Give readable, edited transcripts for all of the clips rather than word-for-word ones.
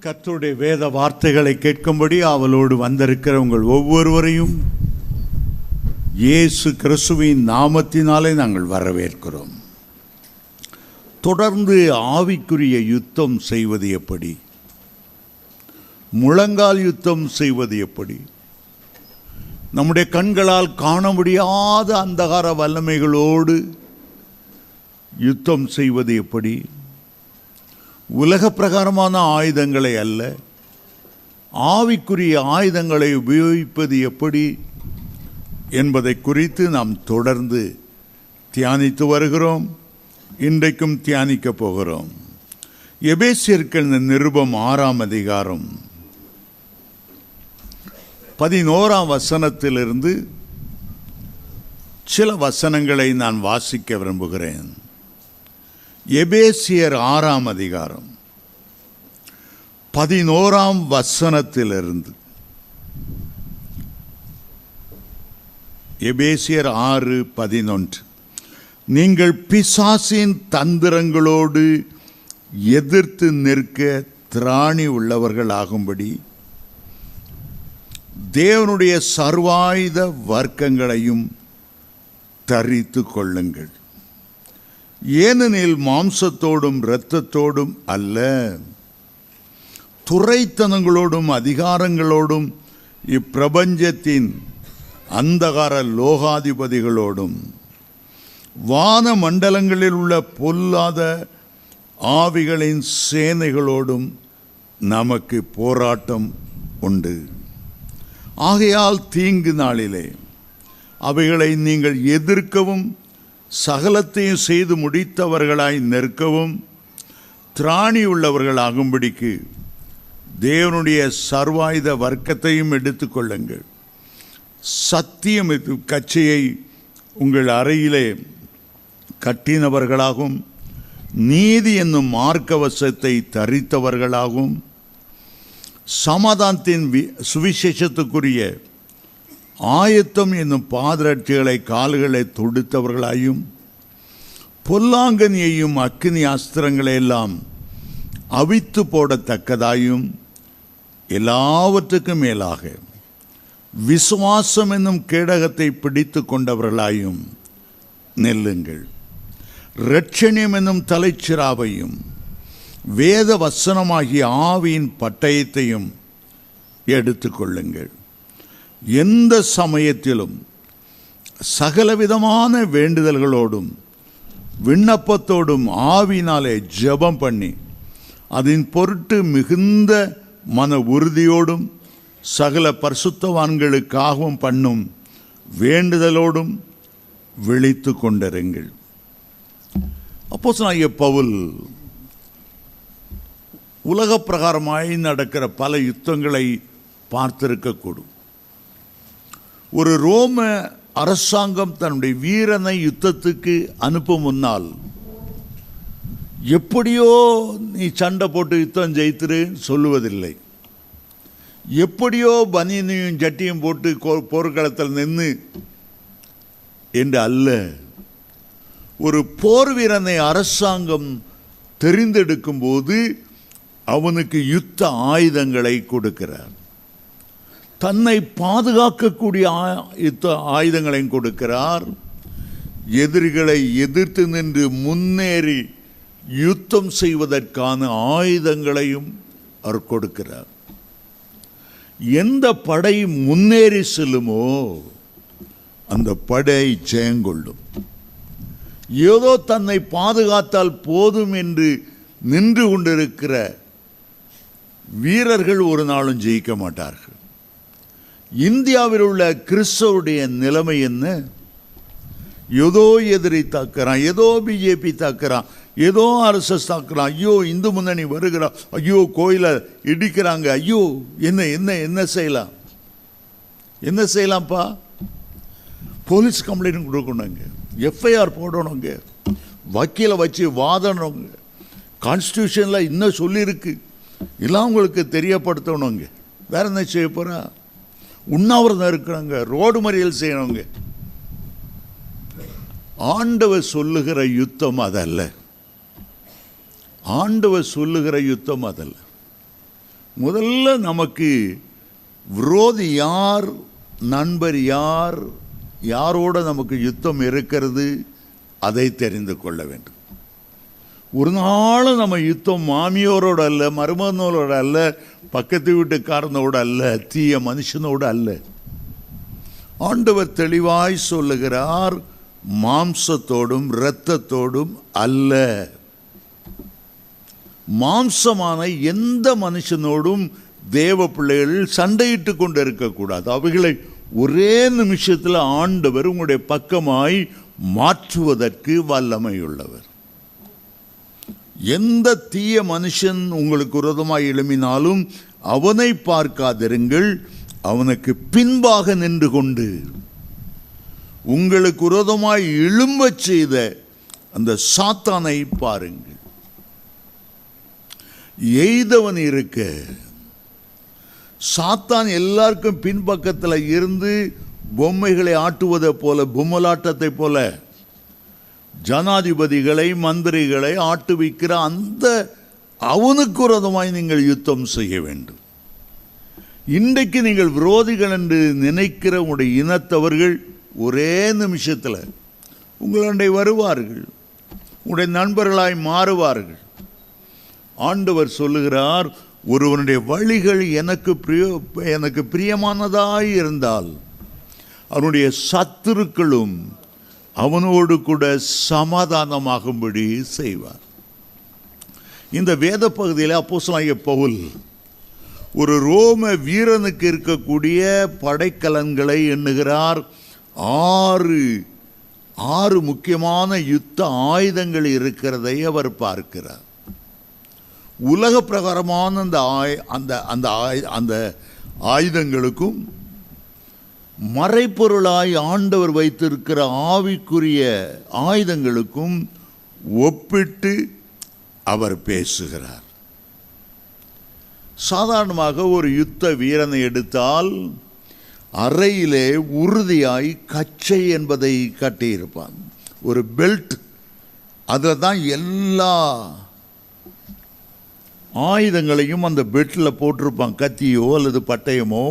கர்த்தருடைய வேத வார்த்தைகளை கேட்கும்படி அவளோடு வந்திருக்கிற உங்கள் ஒவ்வொருவரையும் இயேசு கிறிஸ்துவின் நாமத்தினாலே நாங்கள் வரவேற்கிறோம். தொடர்ந்து ஆவிக்குரிய யுத்தம் செய்வது எப்படி, முழங்கால் யுத்தம் செய்வது எப்படி, நம்முடைய கண்களால் காண முடியாத அந்தகார வல்லமைகளோடு யுத்தம் செய்வது எப்படி, உலக பிரகாரமான ஆயுதங்களை அல்ல ஆவிக்குரிய ஆயுதங்களை உபயோகிப்பது எப்படி என்பதை குறித்து நாம் தொடர்ந்து தியானித்து வருகிறோம். இன்றைக்கும் தியானிக்க போகிறோம். எபேசியர்கள் நிருபம் 6ஆம் அதிகாரம் 11ஆம் வசனத்திலிருந்து சில வசனங்களை நான் வாசிக்க விரும்புகிறேன். எபேசியர் 6ஆம் அதிகாரம் 11ஆம் வசனத்திலிருந்து. எபேசியர் 6:11. நீங்கள் பிசாசின் தந்திரங்களோடு எதிர்த்து நிற்க திராணி உள்ளவர்களாகும்படி தேவனுடைய சர்வாயுத வர்க்கங்களையும் தரித்து கொள்ளுங்கள். ஏனெனில் மாம்சத்தோடும் இரத்தத்தோடும் அல்ல, துரைத்தனங்களோடும் அதிகாரங்களோடும் இப்பிரபஞ்சத்தின் அந்தகார லோகாதிபதிகளோடும் வான மண்டலங்களில் உள்ள பொல்லாத ஆவிகளின் சேனைகளோடும் நமக்கு போராட்டம் உண்டு. ஆகையால் தீங்கு நாளிலே அவைகளை நீங்கள் எதிர்க்கவும் சகலத்தையும் செய்து முடித்தவர்களாய் நிற்கவும் திராணி உள்ளவர்களாகும்படிக்கு தேவனுடைய சர்வாயுத வர்க்கத்தையும் எடுத்துக்கொள்ளுங்கள். சத்தியம் கச்சையை உங்கள் அறையிலே கட்டினவர்களாகவும் நீதி என்னும் மார்க்கவசத்தை தரித்தவர்களாகவும் சமாதானத்தின் சுவிசேஷத்துக்குரிய ஆயத்தம் என்னும் பாதரட்சிகளை கால்களை தொடுத்தவர்களாயும் பொல்லாங்கனியையும் அக்கினி அஸ்திரங்களையெல்லாம் அவித்து போடத்தக்கதாயும் எல்லாவற்றுக்கும் மேலாக விசுவாசம் என்னும் கேடகத்தை பிடித்து கொண்டவர்களாயும் நெல்லுங்கள். இரட்சணியம் என்னும் தலைச்சிராவையும் வேத வசனமாகிய ஆவியின் பட்டயத்தையும் எடுத்துக்கொள்ளுங்கள். எந்த சமயத்திலும் சகலவிதமான வேண்டுதல்களோடும் விண்ணப்பத்தோடும் ஆவியினாலே ஜெபம் பண்ணி அதன் பொருட்டு மிகுந்த மன உறுதியோடும் சகல பரிசுத்தவான்களுக்காகவும் பண்ணும் வேண்டுதலோடும் விழித்து கொண்டிருங்கள். அப்போஸ்தலனாகிய பவுல் உலக பிரகாரமாய் நடக்கிற பல யுத்தங்களை பார்த்திருக்கக்கூடும். ஒரு ரோம அரசாங்கம் தன்னுடைய வீரனை யுத்தத்துக்கு அனுப்பும் முன்னால் எப்படியோ நீ சண்டை போட்டு யுத்தம் ஜெயித்துரு சொல்லுவதில்லை. எப்படியோ பனியனையும் ஜட்டியும் போட்டு போர்க்களத்தில் நின்று என்று அல்ல. ஒரு போர் வீரனை அரசாங்கம் தெரிந்தெடுக்கும் போது அவனுக்கு யுத்த ஆயுதங்களை கொடுக்கிறார். தன்னை பாதுகாக்கக்கூடிய யுத்த ஆயுதங்களையும் கொடுக்கிறார். எதிரிகளை எதிர்த்து நின்று முன்னேறி யுத்தம் செய்வதற்கான ஆயுதங்களையும் அவர் கொடுக்கிறார். எந்த படை முன்னேறி செல்லுமோ அந்த படை ஜெயங்கொள்ளும். ஏதோ தன்னை பாதுகாத்தால் போதும் என்று நின்று கொண்டிருக்கிற வீரர்கள் ஒரு நாளும் ஜெயிக்க மாட்டார்கள். இந்தியாவில் உள்ள கிறிஸ்தவருடைய நிலைமை என்ன? ஏதோ எதிரி தாக்குறான், ஏதோ பிஜேபி தாக்குறான், ஏதோ RSS தாக்குறான், ஐயோ இந்து முன்னணி வருகிறான், ஐயோ கோயிலை இடிக்கிறாங்க, ஐயோ என்ன என்ன என்ன செய்யலாம், என்ன செய்யலாம்ப்பா? போலீஸ் கம்ப்ளைண்ட் கொடுக்கணுங்க, எஃப்ஐஆர் போடணுங்க, வக்கீலை வச்சு வாதணுங்க, கான்ஸ்டியூஷனில் இன்னும் சொல்லியிருக்கு, எல்லாம் உங்களுக்கு தெரியப்படுத்தணுங்க. வேற என்ன செய்ய போகிறா? உண்ணாவிரதம் இருக்கிறாங்க, ரோடு மறியல் செய்யணுங்க. ஆண்டவர் சொல்லுகிற யுத்தம் அதல்ல. ஆண்டவர் சொல்லுகிற யுத்தம் அதல்ல. முதல்ல நமக்கு விரோதி யார், நண்பர் யார், யாரோட நமக்கு யுத்தம் இருக்கிறது, அதை தெரிந்து கொள்ள வேண்டும். ஒரு நாளும் நம்ம யுத்தம் மாமியோரோட அல்ல, மருமகனோட அல்ல, பக்கத்து வீட்டுக்காரனோட அல்ல, தீய மனுஷனோடு அல்ல. ஆண்டவர் தெளிவாய் சொல்லுகிறார், மாம்சத்தோடும் இரத்தத்தோடும் அல்ல. மாம்சமான எந்த மனுஷனோடும் தேவ பிள்ளைகள் சண்டையிட்டு கொண்டு இருக்கக்கூடாது. அவைகளை ஒரே நிமிஷத்தில் ஆண்டவர் உங்களுடைய பக்கமாய் மாற்றுவதற்கு வல்லமையுள்ளவர். எந்த தீய மனுஷன் உங்களுக்கு விரோதமாய் எழும்பினாலும் அவனை பார்க்காதிருங்கள், அவனுக்கு பின்பாக நின்று கொண்டு உங்களுக்கு விரோதமாய் எழும்பச் செய்த அந்த சாத்தானை பாருங்கள். எய்தவன் இருக்க சாத்தான் எல்லாருக்கும் பின்பக்கத்தில் இருந்து பொம்மைகளை ஆட்டுவதை போல, பொம்மலாட்டத்தை போல ஜனாதிபதிகளை மந்திரிகளை ஆட்டுவிக்கிற அந்த அவனுக்கு விரோதமாய் நீங்கள் யுத்தம் செய்ய வேண்டும். இன்றைக்கு நீங்கள் விரோதிகள் என்று நினைக்கிற உங்களுடைய இனத்தவர்கள் ஒரே நிமிஷத்தில் உங்களுடைய வருவார்கள், உங்களுடைய நண்பர்களாய் மாறுவார்கள். ஆண்டவர் சொல்லுகிறார், ஒருவனுடைய வழிகள் எனக்கு பிரியமானதாய் இருந்தால் அவனுடைய சத்துருக்களும் அவனோடு கூட சமாதானமாகும்படி செய்வார். இந்த வேத பகுதியில் அப்போஸ்தலனாகிய பவுல் ஒரு ரோம வீரனுக்கு இருக்கக்கூடிய படைக்கலன்களை எண்ணுகிறார். ஆறு முக்கியமான யுத்த ஆயுதங்கள் இருக்கிறதை அவர் பார்க்கிறார். உலக பிரகாரமான அந்த ஆயுதங்களுக்கும் மறைப்பொருளாய் ஆண்டவர் வைத்திருக்கிற ஆவிக்குரிய ஆயுதங்களுக்கும் ஒப்பிட்டு அவர் பேசுகிறார். சாதாரணமாக ஒரு யுத்த வீரனை எடுத்தால் அறையிலே உறுதியாய் கச்சை என்பதை கட்டியிருப்பான். ஒரு பெல்ட், அதில் தான் எல்லா ஆயுதங்களையும் அந்த பெல்ட்டில் போட்டிருப்பான். கத்தியோ அல்லது பட்டயமோ,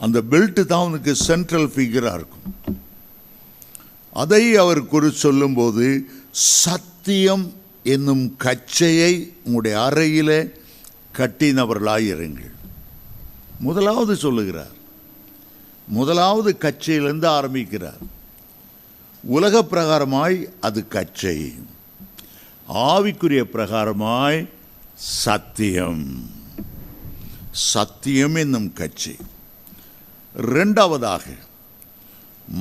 அந்த பெல்ட்டு தான் அவனுக்கு சென்ட்ரல் ஃபிகராக இருக்கும். அதை அவர் குறித்து சொல்லும்போது, சத்தியம் என்னும் கச்சையை உங்களுடைய அறையில் கட்டினவர்களாயிருங்கள். முதலாவது சொல்லுகிறார், முதலாவது கச்சையிலிருந்து ஆரம்பிக்கிறார். உலக பிரகாரமாய் அது கச்சை, ஆவிக்குரிய பிரகாரமாய் சத்தியம், சத்தியம் என்னும் கச்சை. இரண்டாவதாக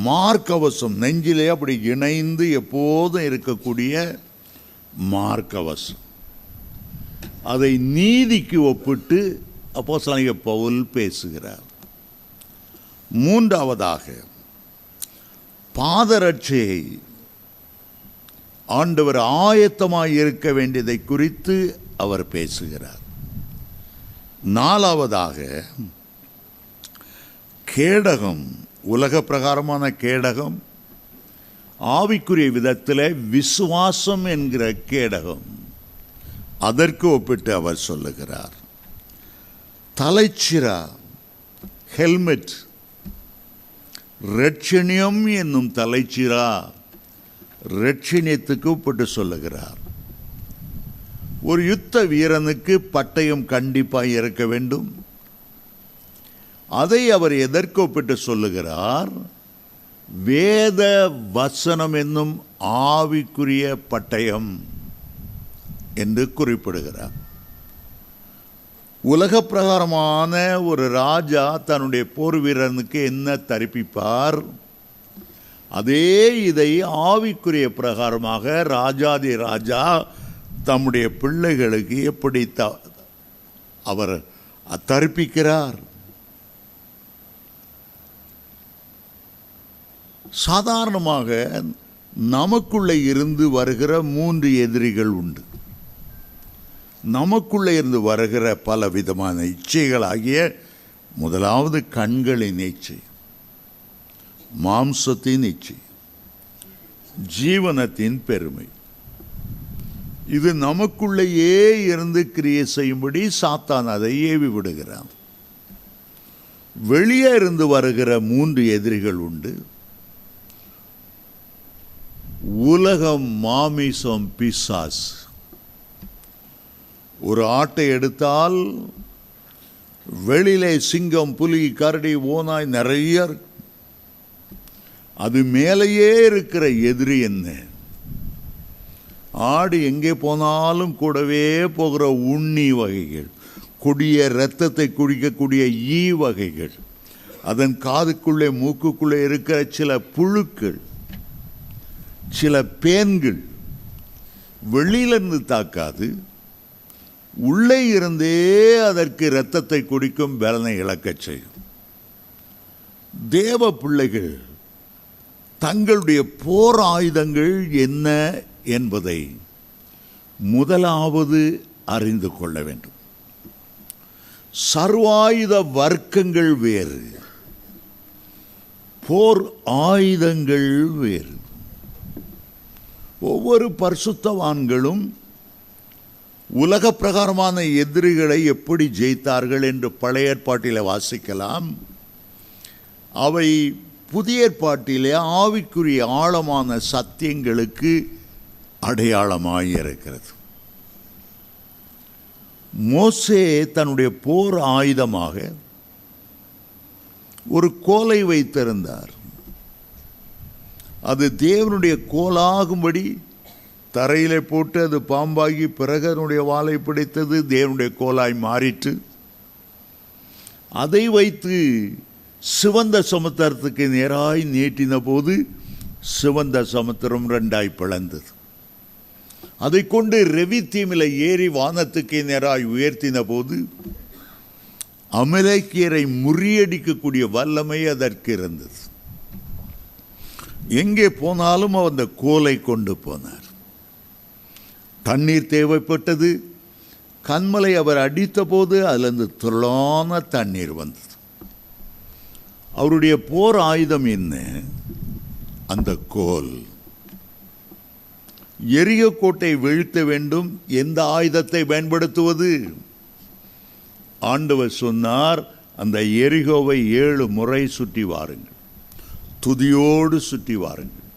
மார்க்கவசம், நெஞ்சிலே அப்படி இணைந்து எப்போதும் இருக்கக்கூடிய மார்க்கவசம். அதை நீதிக்கு ஒப்பிட்டு அப்போஸ்தலனாகிய பவுல் பேசுகிறார். மூன்றாவதாக பாதரட்சையை ஆண்டவர் ஆயத்தமாய் இருக்க வேண்டியதை குறித்து அவர் பேசுகிறார். நாலாவதாக கேடகம், உலக பிரகாரமான கேடகம், ஆவிக்குரிய விதத்தில் விசுவாசம் என்கிற கேடகம், அதற்கு ஒப்பிட்டு அவர் சொல்லுகிறார். தலைச்சிரா, ஹெல்மெட், ரட்சணியம் என்னும் தலைச்சிரா, ரட்சணியத்துக்கு ஒப்பிட்டு சொல்லுகிறார். ஒரு யுத்த வீரனுக்கு பட்டயம் கண்டிப்பாக இருக்க வேண்டும். அதை அவர் எதற்கு ஒப்பிட்டு சொல்லுகிறார்? வேத வசனம் என்னும் ஆவிக்குரிய பட்டயம் என்று குறிப்பிடுகிறார். உலக பிரகாரமான ஒரு ராஜா தன்னுடைய போர் வீரனுக்கு என்ன தரிப்பிப்பார், அதே இதை ஆவிக்குரிய பிரகாரமாக ராஜாதி ராஜா தம்முடைய பிள்ளைகளுக்கு எப்படி அவர் தரிப்பிக்கிறார். சாதாரணமாக நமக்குள்ளே இருந்து வருகிற 3 எதிரிகள் உண்டு. நமக்குள்ளே இருந்து வருகிற பல விதமான இச்சைகளாகிய, முதலாவது கண்களின் இச்சை, மாம்சத்தின் இச்சை, ஜீவனத்தின் பெருமை, இது நமக்குள்ளேயே இருந்து கிரியை செய்யும்படி சாத்தான் அதை ஏவி விடுகிறான். வெளியே இருந்து வருகிற 3 எதிரிகள் உண்டு. உலகம், மாமிசம், பிசாசு. ஒரு ஆட்டை எடுத்தால் வெளியிலே சிங்கம், புலி, கரடி, ஓநாய் நிறைய. அது மேலேயே இருக்கிற எதிரி என்ன? ஆடு எங்கே போனாலும் கூடவே போகிற உண்ணி வகைகள், கொடிய இரத்தத்தை குடிக்கக்கூடிய ஈ வகைகள், அதன் காதுக்குள்ளே மூக்குக்குள்ளே இருக்கிற சில புழுக்கள், சில பேன்கள் வெளியிலிருந்து தாக்காது, உள்ளே இருந்தே அதற்கு இரத்தத்தை குடிக்கும், பலனை இழக்கச் செய்யும். தேவ பிள்ளைகள் தங்களுடைய போர் ஆயுதங்கள் என்ன என்பதை முதலாவது அறிந்து கொள்ள வேண்டும். சர்வாயுத வர்க்கங்கள் வேறு, போர் ஆயுதங்கள் வேறு. ஒவ்வொரு பரிசுத்தவான்களும் உலக பிரகாரமான எதிரிகளை எப்படி ஜெயித்தார்கள் என்று பழைய ஏற்பாட்டிலே வாசிக்கலாம். அவை புதிய ஏற்பாட்டிலே ஆவிக்குரிய ஆழமான சத்தியங்களுக்கு அடையாளமாக இருக்கிறது. மோசே தன்னுடைய போர் ஆயுதமாக ஒரு கோலை வைத்திருந்தார். அது தேவனுடைய கோலாகும்படி தரையிலே போட்டு அது பாம்பாகி பிறகு அதனுடைய வாளை பிடித்தது, தேவனுடைய கோலாய் மாறிற்று. அதை வைத்து சிவந்த சமுத்திரத்துக்கு நேராய் நீட்டின போது சிவந்த சமுத்திரம் 2 பிளந்தது. அதை கொண்டு ரெவித்தீமில் ஏறி வானத்துக்கு நேராய் உயர்த்தின போது அமலேக்கியரை முறியடிக்கக்கூடிய வல்லமை அதற்கு இருந்தது. எங்கே போனாலும் அந்த கோலை கொண்டு போனார். தண்ணீர் தேவைப்பட்டது. கண்மலை அவர் அடித்த போது அதிலிருந்து துளான தண்ணீர் வந்தது. அவருடைய போர் ஆயுதம் என்ன? அந்த கோல். எரியோ கோட்டை வீழ்த்த வேண்டும். எந்த ஆயுதத்தை பயன்படுத்துவது? ஆண்டவர் சொன்னார், அந்த எரிகோவை 7 முறை சுற்றி வாருங்கள், துதியோடு சுற்றி வாருங்கள்,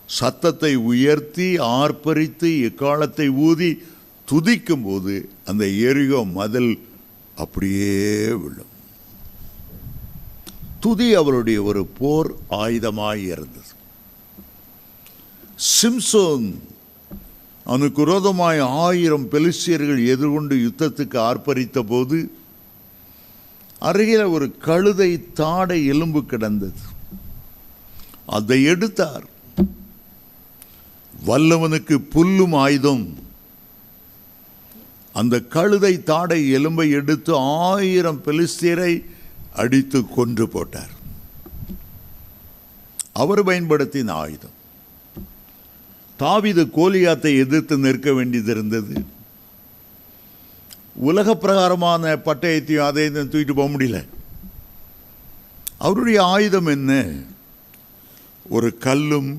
சத்தத்தை உயர்த்தி ஆர்ப்பரித்து எக்காலத்தை ஊதி துதிக்கும் போது அந்த எரிகோ மதில் அப்படியே விழும். துதி அவருடைய ஒரு போர் ஆயுதமாய் இருந்தது. சிம்சோன் அவனுக்கு விரோதமாய் 1000 பெலிஸ்தியர்கள் எதிர்கொண்டு யுத்தத்துக்கு ஆர்ப்பரித்த போது அருகில் ஒரு கழுதை தாடை எலும்பு கிடந்தது. அதை எடுத்தார். வல்லவனுக்கு புல்லும் ஆயுதம். அந்த கழுதை தாடை எலும்பை எடுத்து 1000 பெலிஸ்தியரை அடித்து கொன்று போட்டார். அவர் பயன்படுத்தின ஆயுதம். தாவீது கோலியாத்தை எதிர்த்து நிற்க வேண்டியது இருந்தது. உலக பிரகாரமான பட்டயத்தையும் அதை தூக்கிட்டு போக முடியல. அவருடைய ஆயுதம் என்ன? ஒரு கல்லும்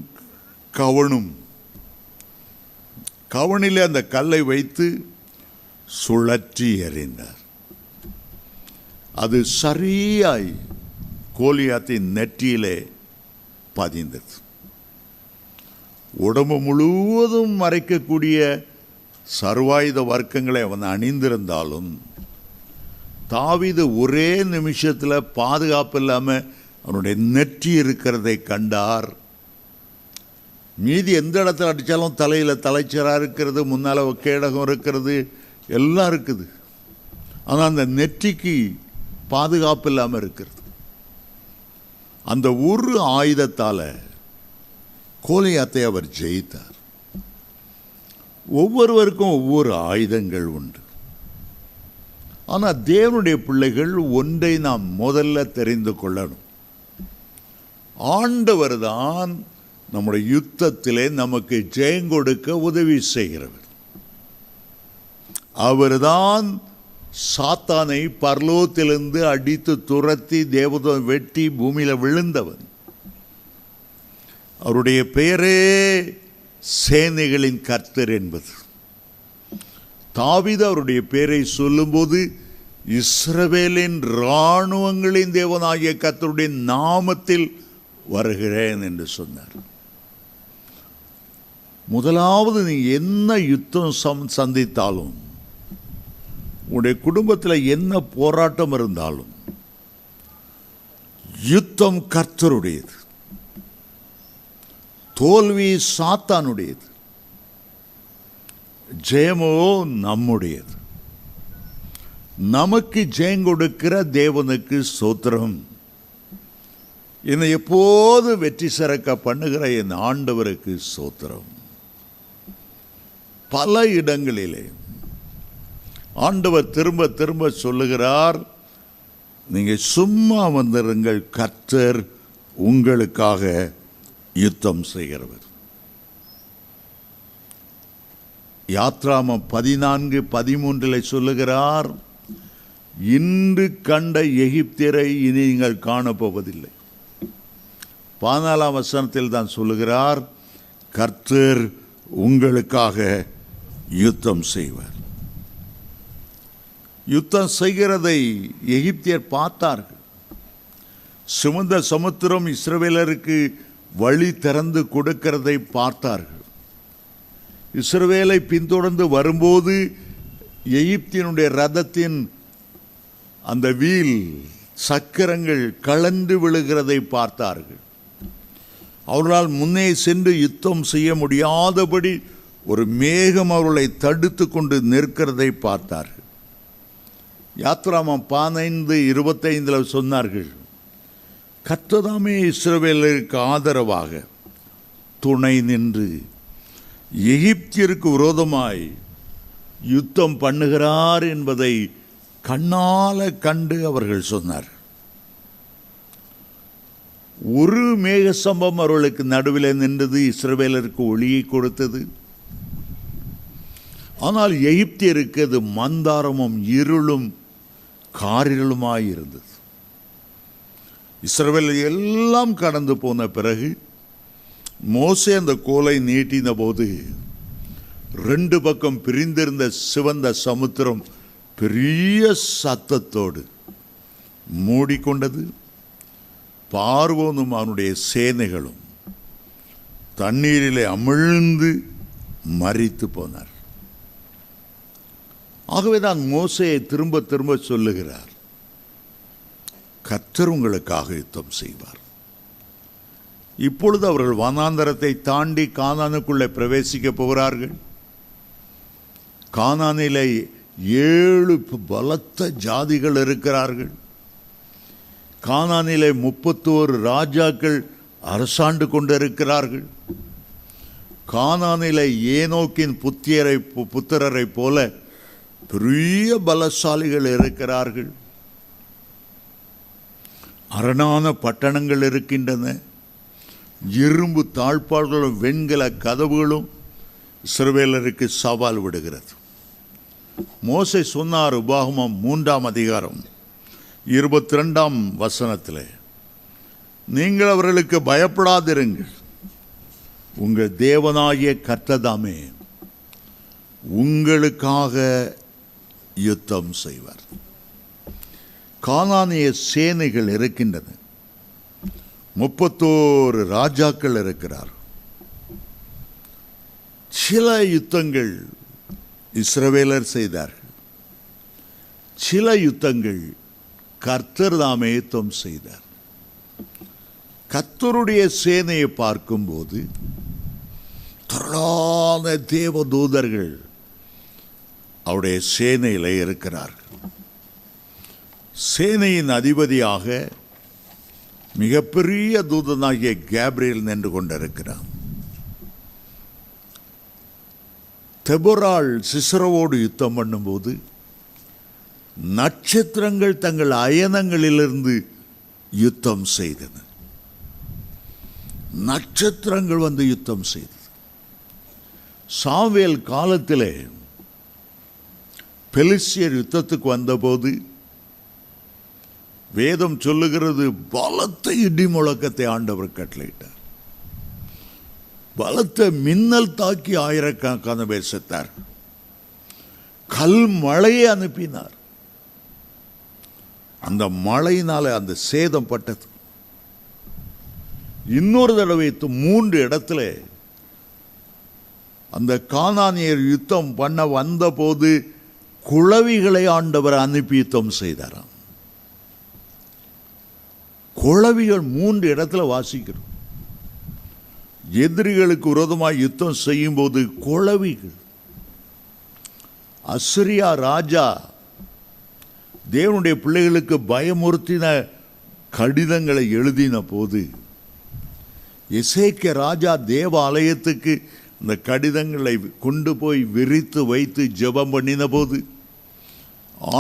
கவனும். கவனிலே அந்த கல்லை வைத்து சுழற்றி எறிந்தார். அது சரியாய் கோலியாத்தின் நெற்றியிலே பதிந்தது. உடம்பு முழுவதும் மறைக்கக்கூடிய சர்வாயுத வர்க்கங்களை அவன் அணிந்திருந்தாலும் தாவீது ஒரே நிமிஷத்தில் பாதுகாப்பு இல்லாமல் அவனுடைய நெற்றி இருக்கிறதை கண்டார். மீதி எந்த இடத்துல அடித்தாலும் தலையில் தலைச்சராக இருக்கிறது, முன்னால் கேடகம் இருக்கிறது, எல்லாம் இருக்குது. ஆனால் அந்த நெற்றிக்கு பாதுகாப்பு இல்லாமல் இருக்கிறது. அந்த ஒரு ஆயுதத்தால் கோலியாத்தை அவர் ஜெயித்தார். ஒவ்வொருவருக்கும் ஒவ்வொரு ஆயுதங்கள் உண்டு. ஆனால் தேவனுடைய பிள்ளைகள் ஒன்றை நாம் முதல்ல தெரிந்து கொள்ளணும். ஆண்டவர் தான் நம்முடைய யுத்தத்திலே நமக்கு ஜெயம் கொடுக்க உதவி செய்கிறவர். அவர்தான் சாத்தானை பரலோகத்திலிருந்து அடித்து துரத்தி தேவதூதனை வெட்டி பூமியில் விழுந்தவன். அவருடைய பெயரே சேனைகளின் கர்த்தர் என்பது. தாவீது அவருடைய பெயரை சொல்லும்போது இஸ்ரவேலின் இராணுவங்களின் தேவனாகிய கர்த்தருடைய நாமத்தில் வருகிறேன் என்று சொன்னார். முதலாவது நீ என்ன யுத்தம் சந்தித்தாலும், உன்னுடைய குடும்பத்தில் என்ன போராட்டம் இருந்தாலும், யுத்தம் கர்த்தருடையது, தோல்வி சாத்தானுடையது, ஜெயமோ நம்முடையது. நமக்கு ஜெயம் கொடுக்கிற தேவனுக்கு ஸ்தோத்திரம். என்னை எப்போது வெற்றி சிறக்க பண்ணுகிற என் ஆண்டவருக்கு ஸ்தோத்திரம். பல இடங்களிலே ஆண்டவர் திரும்ப திரும்ப சொல்லுகிறார், நீங்கள் சும்மா வந்திருங்கள், கர்த்தர் உங்களுக்காக யுத்தம் செய்கிறவர். யாத்ராமம் 14:13 சொல்லுகிறார், இன்று கண்ட எகிப்தியரை இனி நீங்கள் காணப்போவதில்லை. 14ஆம் வசனத்தில் தான் சொல்லுகிறார், கர்த்தர் உங்களுக்காக யுத்தம் செய்வார். யுத்தம் செய்கிறதை எகிப்தியர் பார்த்தார்கள். சிவந்த சமுத்திரம் இஸ்ரவேலருக்கு வழி திறந்து கொடுக்கிறதை பார்த்தார்கள். இஸ்ரவேலை பின்தொடர்ந்து வரும்போது எகிப்தியனுடைய ரதத்தின் அந்த வீல் சக்கரங்கள் கலந்து விழுகிறதை பார்த்தார்கள். அவர்களால் முன்னே சென்று யுத்தம் செய்ய முடியாதபடி ஒரு மேகம் அவர்களை தடுத்து கொண்டு நிற்கிறதை பார்த்தார்கள். யாத்ராமம் 15:25 சொன்னார்கள், கர்த்தர்தாமே இஸ்ரவேலருக்கு ஆதரவாக துணை நின்று எகிப்தியருக்கு விரோதமாய் யுத்தம் பண்ணுகிறார் என்பதை கண்ணால கண்டு அவர்கள் சொன்னார். ஒரு மேக சம்பவம் அவர்களுக்கு நடுவில் நின்றது, இஸ்ரவேலருக்கு ஒளியை கொடுத்தது. ஆனால் எகிப்தியருக்கு அது மந்தாரமும் இருளும் காரிருளுமாய் இருந்தது. இஸ்ரவேல் எல்லாம் கடந்து போன பிறகு மோசே அந்த கோலை நீட்டின போது 2 பக்கம் பிரிந்திருந்த சிவந்த சமுத்திரம் பெரிய சத்தத்தோடு மூடிக்கொண்டது. பார்வோனும் அவனுடைய சேனைகளும் தண்ணீரிலே அமிழ்ந்து மரித்து போனார். ஆகவேதான் மோசேயை திரும்ப திரும்ப சொல்லுகிறார், கர்த்தர் உங்களுக்காக யுத்தம் செய்வார். இப்பொழுது அவர்கள் வனாந்தரத்தை தாண்டி கானானுக்குள்ளே பிரவேசிக்க போகிறார்கள். கானானிலே 7 பலத்த ஜாதிகள் இருக்கிறார்கள். கானானிலே 31 ராஜாக்கள் அரசாண்டு கொண்டிருக்கிறார்கள். கானானிலே ஏனோக்கின் புத்திரரை போல பெரிய பலசாலிகள் இருக்கிறார்கள். அரணான பட்டணங்கள் இருக்கின்றன. இரும்பு தாழ்பாள்களும் வெண்கல கதவுகளும் இஸ்ரவேலருக்கு சவால் விடுகிறது. மோசே சொன்னார், உபாகமம் 3ஆம் அதிகாரம் 22ஆம் வசனத்தில், நீங்கள் அவர்களுக்கு பயப்படாதிருங்கள், உங்கள் தேவனாகிய கர்த்தர்தாமே உங்களுக்காக யுத்தம் செய்வார். கானானிய சேனைகள் இருக்கின்றன. 31 ராஜாக்கள் இருக்கிறார். சில யுத்தங்கள் இஸ்ரவேலர் செய்தார்கள், சில யுத்தங்கள் கர்த்தர் தாமே யுத்தம் செய்தார். கர்த்தருடைய சேனையை பார்க்கும்போது திரளான தேவதூதர்கள் அவருடைய சேனையில் இருக்கிறார்கள். சேனையின் அதிபதியாக மிகப்பெரிய தூதனாகிய கேப்ரியல் நின்று கொண்டிருக்கிறார். தெபொராள் சிசரோவோடு யுத்தம் பண்ணும்போது நட்சத்திரங்கள் தங்கள் அயனங்களிலிருந்து யுத்தம் செய்தன. நட்சத்திரங்கள் வந்து யுத்தம் செய்தது. சாமுவேல் காலத்திலே பெலிஸ்தியர் யுத்தத்துக்கு வந்தபோது வேதம் சொல்லுகிறது, பலத்த இடி முழக்கத்தை ஆண்டவர் கட்டளையிட்டார். பலத்த மின்னல் தாக்கி ஆயிரக்கணக்கான பேர் செத்தார். கல் மழையை அனுப்பினார். அந்த மழையினால அந்த சேதம் பட்டது. இன்னொரு தடவை 3 இடத்துல அந்த கானானியர் யுத்தம் பண்ண வந்த போது குளவிகளை ஆண்டவர் அனுப்பி யுத்தம் செய்தாராம். குளவிகள் 3 இடத்துல வாசிக்கிறோம். எதிரிகளுக்கு விரோதமாக யுத்தம் செய்யும் போது குளவிகள். அசிரியா ராஜா தேவனுடைய பிள்ளைகளுக்கு பயமுறுத்தின கடிதங்களை எழுதின போது எசேக்கியா ராஜா தேவாலயத்துக்கு அந்த கடிதங்களை கொண்டு போய் விரித்து வைத்து ஜெபம் பண்ணின போது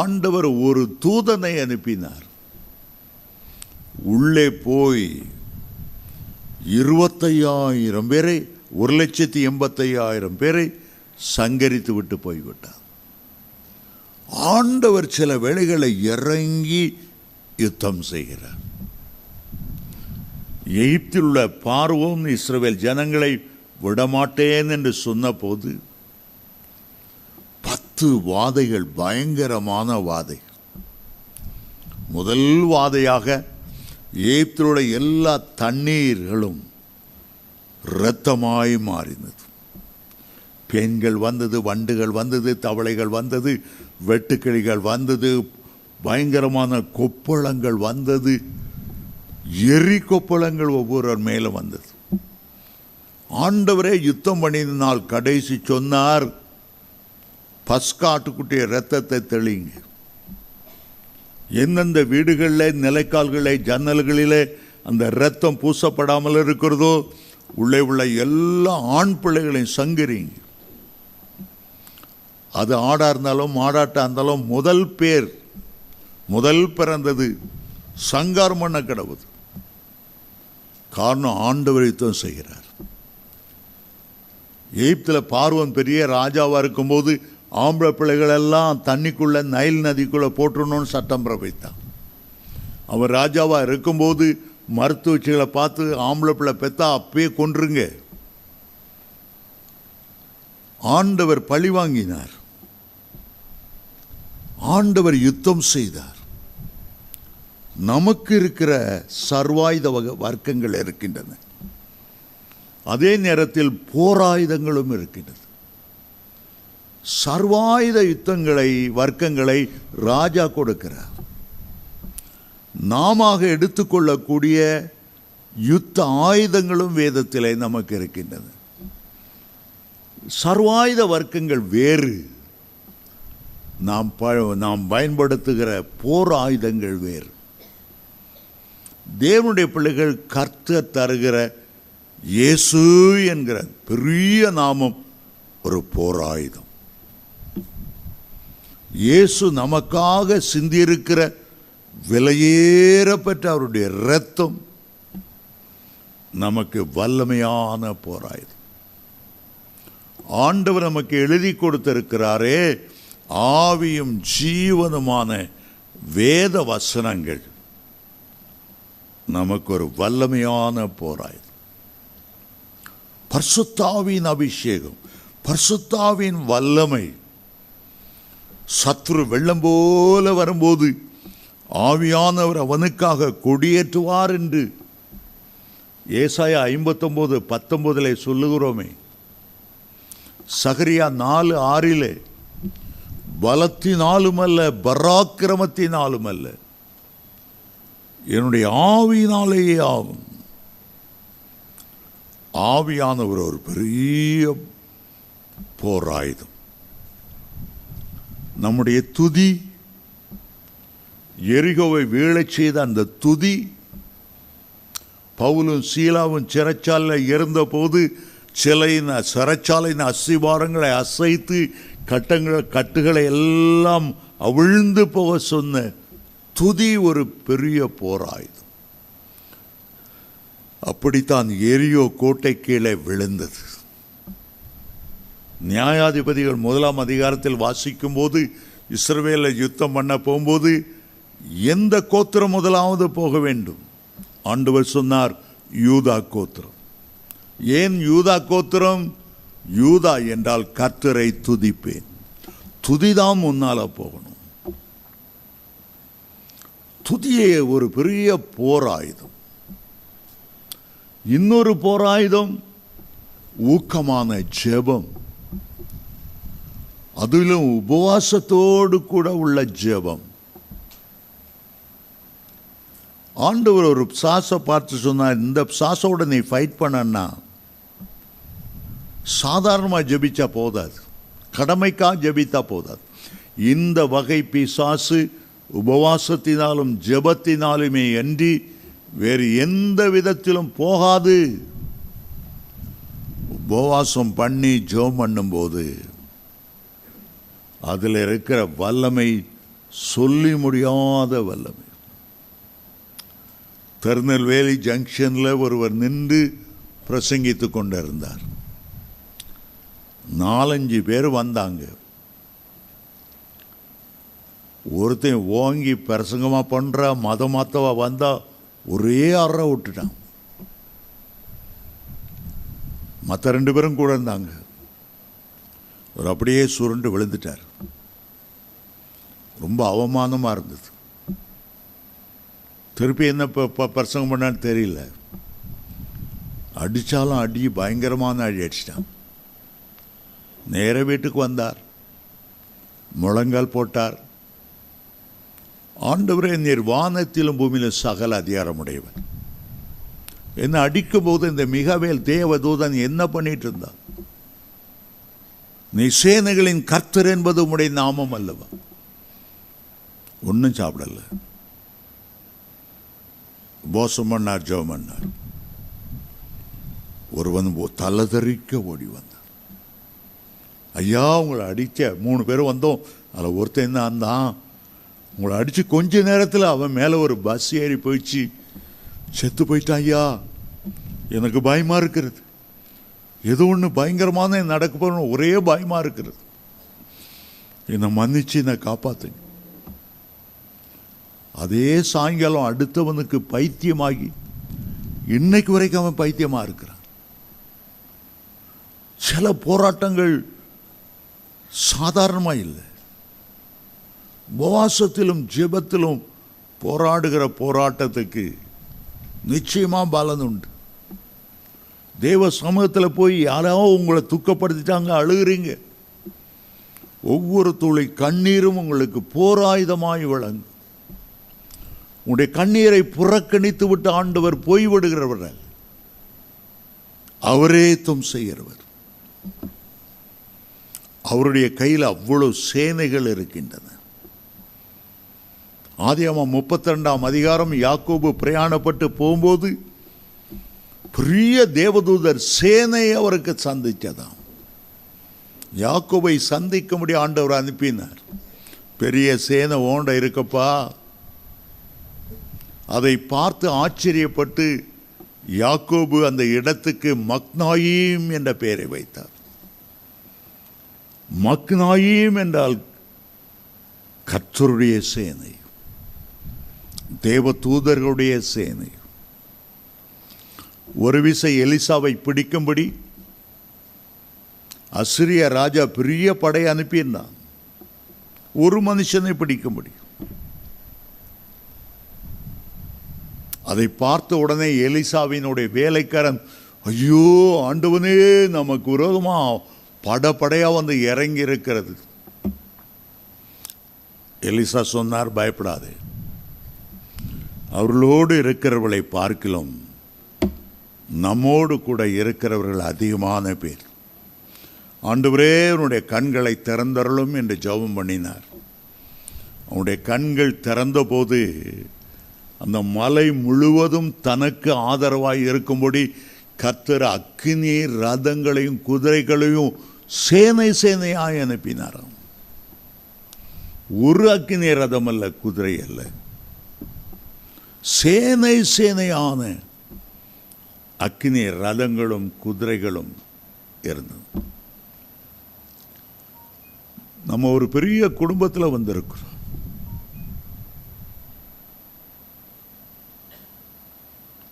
ஆண்டவர் ஒரு தூதனை அனுப்பினார். உள்ளே போய் 25,000 பேரை 1,85,000 பேரை சங்கரித்து விட்டு போய்விட்டார். ஆண்டவர் சில வேளைகளை இறங்கி யுத்தம் செய்கிறார். எகிப்தில் உள்ள பார்வோன் இஸ்ரவேல் ஜனங்களை விடமாட்டேன் என்று சொன்னபோது 10 வாதைகள், பயங்கரமான வாதைகள். முதல் வாதையாக எகிப்தில் உள்ள எல்லா தண்ணீர்களும் இரத்தமாய் மாறினது. பெண்கள் வந்தது, வண்டுகள் வந்தது, தவளைகள் வந்தது, வெட்டுக்கிளிகள் வந்தது, பயங்கரமான கொப்பளங்கள் வந்தது, எரி கொப்பளங்கள் ஒவ்வொருவர் மேலே வந்தது. ஆண்டவரே யுத்தம் பண்ணினால் கடைசி சொன்னார், பஸ்கா ஆட்டுக்குட்டிய இரத்தத்தை தெளிங்க. எந்தெந்த வீடுகளில் நிலைக்கால்களில் ஜன்னல்களிலே அந்த இரத்தம் பூசப்படாமல் இருக்கிறதோ உள்ளே உள்ள எல்லா ஆண் பிள்ளைகளையும் சங்கரிங்க. அது ஆடா இருந்தாலும் மாடாட்டா இருந்தாலும் முதல் பிறந்தது சங்கார் பண்ண கிடவுது. காரணம் ஆண்டவர் யுத்தம் செய்கிறார். எகிப்தில் பார்வோன் பெரிய ராஜாவாக இருக்கும்போது ஆம்பளை பிள்ளைகள் எல்லாம் தண்ணிக்குள்ளே நைல் நதிக்குள்ளே போட்டுருணும்னு சட்டம் பிறப்பித்தான். அவர் ராஜாவாக இருக்கும்போது மருத்துவச்சிகளை பார்த்து ஆம்பளை பிள்ளை பெற்றா அப்பயே கொன்றுங்க. ஆண்டவர் பழி வாங்கினார். ஆண்டவர் யுத்தம் செய்தார். நமக்கு இருக்கிற சர்வாயுத வர்க்கங்கள் இருக்கின்றன. அதே நேரத்தில் போராயுதங்களும் இருக்கின்றது. சர்வாயுத வர்க்கங்களை ராஜா கொடுக்கிறார். நாம எடுத்துக்கொள்ளக்கூடிய யுத்த ஆயுதங்களும் வேதத்திலே நமக்கு இருக்கின்றன. சர்வாயுத வர்க்கங்கள் வேறு, நாம் பயன்படுத்துகிற போர் ஆயுதங்கள் வேறு. தேவனுடைய பிள்ளைகள் கர்த்தர் தருகிற இயேசு என்கிற பெரிய நாமம் ஒரு போராயுதம். இயேசு நமக்காக சிந்தியிருக்கிற விலையேறப்பட்ட அவருடைய இரத்தம் நமக்கு வல்லமையான போராயுதம். ஆண்டவர் நமக்கு எழுதி கொடுத்திருக்கிறாரே ஆவியும் ஜீவனுமான வேத வசனங்கள் நமக்கு ஒரு வல்லமையான போராயுதம். பரிசுத்தாவின் அபிஷேகம், பரிசுத்தாவின் வல்லமை. சத்துரு வெள்ளம் போல வரும்போது ஆவியானவர் அவனுக்காக கொடியேற்றுவார் என்று ஏசாயா 59:19 சொல்லுகிறோமே. சகரியா 4:6 பலத்தினாலும் அல்ல பராக்கிரமத்தினாலும் அல்ல என்னுடைய ஆவியினாலேயே ஆகும். ஆவியானவர் ஒரு பெரிய போராயுதம். நம்முடைய துதி, எரிகோவை வீழச் செய்த அந்த துதி, பவுலும் சீலாவும் சிறைச்சாலையில் இருந்தபோது சிறைச்சாலையின் அஸ்திவாரங்களை அசைத்து கட்டுகளை எல்லாம் அவிழ்ந்து போக சொன்ன துதி ஒரு பெரிய போராயுதம். அப்படித்தான் எரியோ கோட்டை கீழே விழுந்தது. நியாயாதிபதிகள் 1 அதிகாரத்தில் வாசிக்கும் போது இஸ்ரவேலை யுத்தம் பண்ண போகும்போது எந்த கோத்திரம் முதலாவது போக வேண்டும்? ஆண்டவர் சொன்னார் யூதா கோத்திரம். ஏன் யூதா கோத்திரம்? யூதா என்றால் கர்த்தரை துதிப்பேன். துதிதான் முன்னால போகணும். துதியே ஒரு பெரிய போராயுதம். இன்னொரு போராயுதம் ஊக்கமான ஜெபம், அதிலும் உபவாசத்தோடு கூட உள்ள ஜெபம். ஆண்டவர் ஒரு பிசாசை பார்த்து சொன்னார், இந்த பிசாசோட நீ ஃபைட் பண்ணன்னா சாதாரணமாக ஜெபிச்சா போதாது, கடமைக்காக ஜெபித்தா போதாது. இந்த வகை பிசாசு உபவாசத்தினாலும் ஜெபத்தினாலுமே அன்றி வேறு எந்த விதத்திலும் போகாது. உபவாசம் பண்ணி ஜெபம் பண்ணும்போது அதில் இருக்கிற வல்லமை சொல்லி முடியாத வல்லமை. திருநெல்வேலி ஜங்ஷனில் ஒருவர் நின்று பிரசங்கித்து கொண்டிருந்தார். 4-5 பேர் வந்தாங்க. ஒருத்தன் ஓங்கி பிரசங்கமாக பண்ணுற மதமாத்தவா வந்தால் ஒரே அறை விட்டுட்டான். மற்ற 2 பேரும் கூட இருந்தாங்க. அவர் அப்படியே சுருண்டு விழுந்துட்டார். ரொம்ப அவமானமாக இருந்தது. திருப்பி என்ன பிரசங்கம் பண்ணான்னு தெரியல. அடித்தாலும் அடி பயங்கரமான அடி அடிச்சிட்டான். நேர வீட்டுக்கு வந்தார், முழங்கால் போட்டார். ஆண்டவரே, நீர் வானத்திலும் பூமியிலும் சகல அதிகாரமுடையவர். என்ன அடிக்கும் போது இந்த மிகாவேல் தேவதூதன் என்ன பண்ணிட்டு இருந்தான்? நீ சேனைகளின் கர்த்தர் என்பது உம்முடைய நாமம் அல்லவா? ஒன்றும் சாப்பிடல. போசம் பண்ணார், ஜெபம் பண்ணார். ஒருவன் தலதறிக்க ஓடி வந்தான். ஐயா, உங்களை அடிக்க 3 பேரும் வந்தோம். அதில் ஒருத்தன் தான் இருந்தான். உங்களை அடித்து கொஞ்ச நேரத்தில் அவன் மேலே ஒரு பஸ் ஏறி போயிடுச்சு, செத்து போயிட்டான். ஐயா, எனக்கு பயமாக இருக்கிறது. ஏதோ ஒன்று பயங்கரமான நடக்க போகணும், ஒரே பயமாக இருக்கிறது. என்னை மன்னிச்சு என்னை காப்பாற்றுங்க. அதே சாயங்காலம் அடுத்தவனுக்கு பைத்தியமாகி இன்னைக்கு வரைக்கும் அவன் பைத்தியமாக இருக்கிறான். சில போராட்டங்கள் சாதாரணமாக இல்லை. உபவாசத்திலும் ஜெபத்திலும் போராடுகிற போராட்டத்துக்கு நிச்சயமாக பலன் உண்டு. தேவ சமூகத்தில் போய் யாராவது உங்களை துக்கப்படுத்திட்டாங்க, அழுகிறீங்க, ஒவ்வொரு துளி கண்ணீரும் உங்களுக்கு போராயுதமாய் விளங்கும். உங்களுடைய கண்ணீரை புறக்கணித்து விட்டு ஆண்டவர் போய்விடுகிறவர், அவரே தும் செய்கிறவர். அவருடைய கையில் அவ்வளவு சேனைகள் இருக்கின்றன. ஆதியாகமம் 32ஆம் அதிகாரம், யாக்கோபு பிரயாணப்பட்டு போகும்போது பெரிய தேவதூதர் சேனை அவருக்கு சந்திச்சதாம். யாக்கோபை சந்திக்க முடிய ஆண்டவர் அனுப்பினார். பெரிய சேனை ஓண்ட இருக்கப்பா. அதை பார்த்து ஆச்சரியப்பட்டு யாக்கோபு அந்த இடத்துக்கு மக்னாயீம் என்ற பெயரை வைத்தார். மக்னாயீம் என்றால் கர்த்தருடைய சேனை, தேவ தூதர்களுடைய சேனை. ஒரு விசை எலிசாவை பிடிக்கும்படி அசிரிய ராஜா பெரிய படை அனுப்பியிருந்தான், ஒரு மனுஷனை பிடிக்கும்படி. அதை பார்த்த உடனே எலிசாவினுடைய வேலைக்காரன், ஐயோ ஆண்டவனே, நமக்கு விரோதமா படையா வந்து இறங்கி இருக்கிறது. எலிசா சொன்னார், பயப்படாதே, அவர்களோடு இருக்கிறவர்களை பார்க்கலாம் நம்மோடு கூட இருக்கிறவர்கள் அதிகமான பேர். ஆண்டவரே, அவனுடைய கண்களை திறந்தருளும் என்று ஜெபம் பண்ணினார். அவனுடைய கண்கள் திறந்தபோது அந்த மலை முழுவதும் தனக்கு ஆதரவாய் இருக்கும்படி கர்த்தர் அக்கினி ரதங்களையும் குதிரைகளையும் சேனை சேனையாய் அனுப்பினாராம். ஒரு அக்கினி ரதம் அல்ல, குதிரை அல்ல, சேனை சேனையான அக்கினி ரதங்களும் குதிரைகளும் இருந்தது. நம்ம ஒரு பெரிய குடும்பத்தில் வந்திருக்கிறோம்.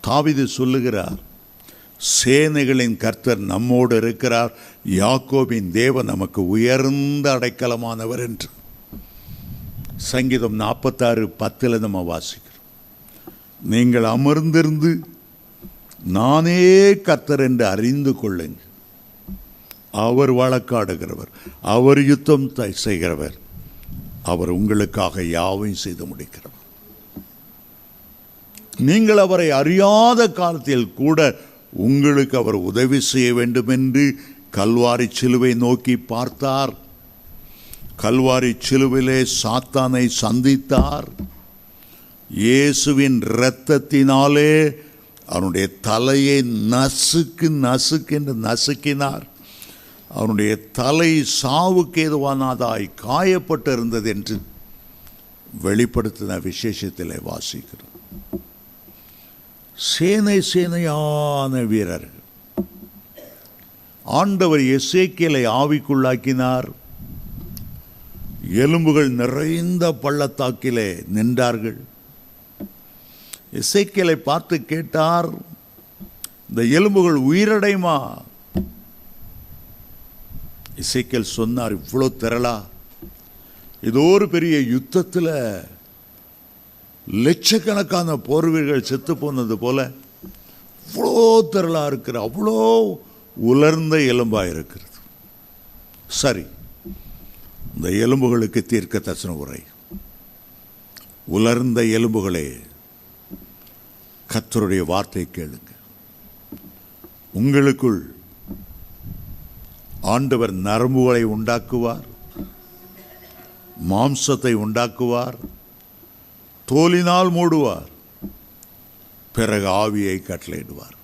தாவீது சொல்லுகிறார், சேனைகளின் கர்த்தர் நம்மோடு இருக்கிறார், யாக்கோபின் தேவன் நமக்கு உயர்ந்த அடைக்கலமானவர் என்று சங்கீதம் 46:10 நம்ம வாசிக்கிறோம். நீங்கள் அமர்ந்திருந்து நானே கர்த்தர் என்று அறிந்து கொள்ளுங்கள். அவர் வழக்காடுகிறவர், அவர் யுத்தம் செய்கிறவர், அவர் உங்களுக்காக யாவையும் செய்து முடிக்கிறவர். நீங்கள் அவரை அறியாத காலத்தில் கூட உங்களுக்கு அவர் உதவி செய்ய வேண்டும் என்று கல்வாரி சிலுவை நோக்கி பார்த்தார். கல்வாரி சிலுவிலே சாத்தானை சந்தித்தார். இயேசுவின் இரத்தத்தினாலே அவனுடைய தலையை நசுக்கென்று நசுக்கினார். அவனுடைய தலை சாவுக்கு ஏதுவானதாய் காயப்பட்டிருந்தது என்று வெளிப்படுத்தின விசேஷத்திலே வாசிக்கிறோம். சேனை சேனையான வீரர்கள். ஆண்டவர் எசேக்கியேலை ஆவிக்குள்ளாக்கினார். எலும்புகள் நிறைந்த பள்ளத்தாக்கிலே நின்றார்கள். எசேக்கியேலை பார்த்து கேட்டார், இந்த எலும்புகள் உயிரடையுமா? எசேக்கியேல் சொன்னார், இவ்வளோ திரளா? ஏதோ ஒரு பெரிய யுத்தத்தில் லட்சக்கணக்கான போர் வீரர்கள் செத்து போனது போல இவ்வளோ திரளா இருக்கிற, அவ்வளோ உலர்ந்த எலும்பாக இருக்கிறது. சரி, இந்த எலும்புகளுக்கு தீர்க்க தரிசன உரை. உலர்ந்த எலும்புகளே, கர்த்தருடைய வார்த்தை கேளுங்க. உங்களுக்குள் ஆண்டவர் நரம்புகளை உண்டாக்குவார், மாம்சத்தை உண்டாக்குவார், தோலினால் மூடுவார், பிறகு ஆவியை கட்டளையிடுவார்.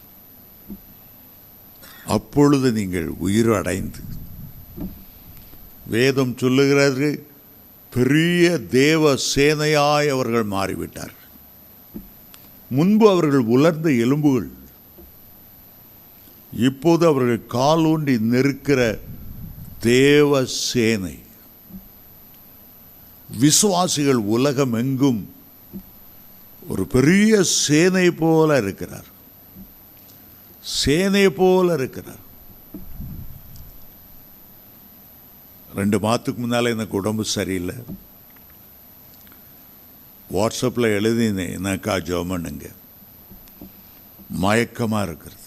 அப்பொழுது நீங்கள் உயிர் அடைந்து, வேதம் சொல்லுகிறது, பெரிய தேவ சேனையாய் அவர்கள் மாறிவிட்டார்கள். முன்பு அவர்கள் உலர்ந்த எலும்புகள், இப்போது அவர்கள் காலூன்றி நிற்கிற தேவ சேனை. விசுவாசிகள் உலகம் எங்கும் ஒரு பெரிய சேனை போல இருக்கிறார். சேனை போல இருக்கிறார். 2 மாதத்துக்கு முன்னால எனக்கு உடம்பு சரியில்லை. வாட்ஸ்அப்பில் எழுதினேன், எனக்கா ஜெபம்னுங்க. மயக்கமாக இருக்கிறது.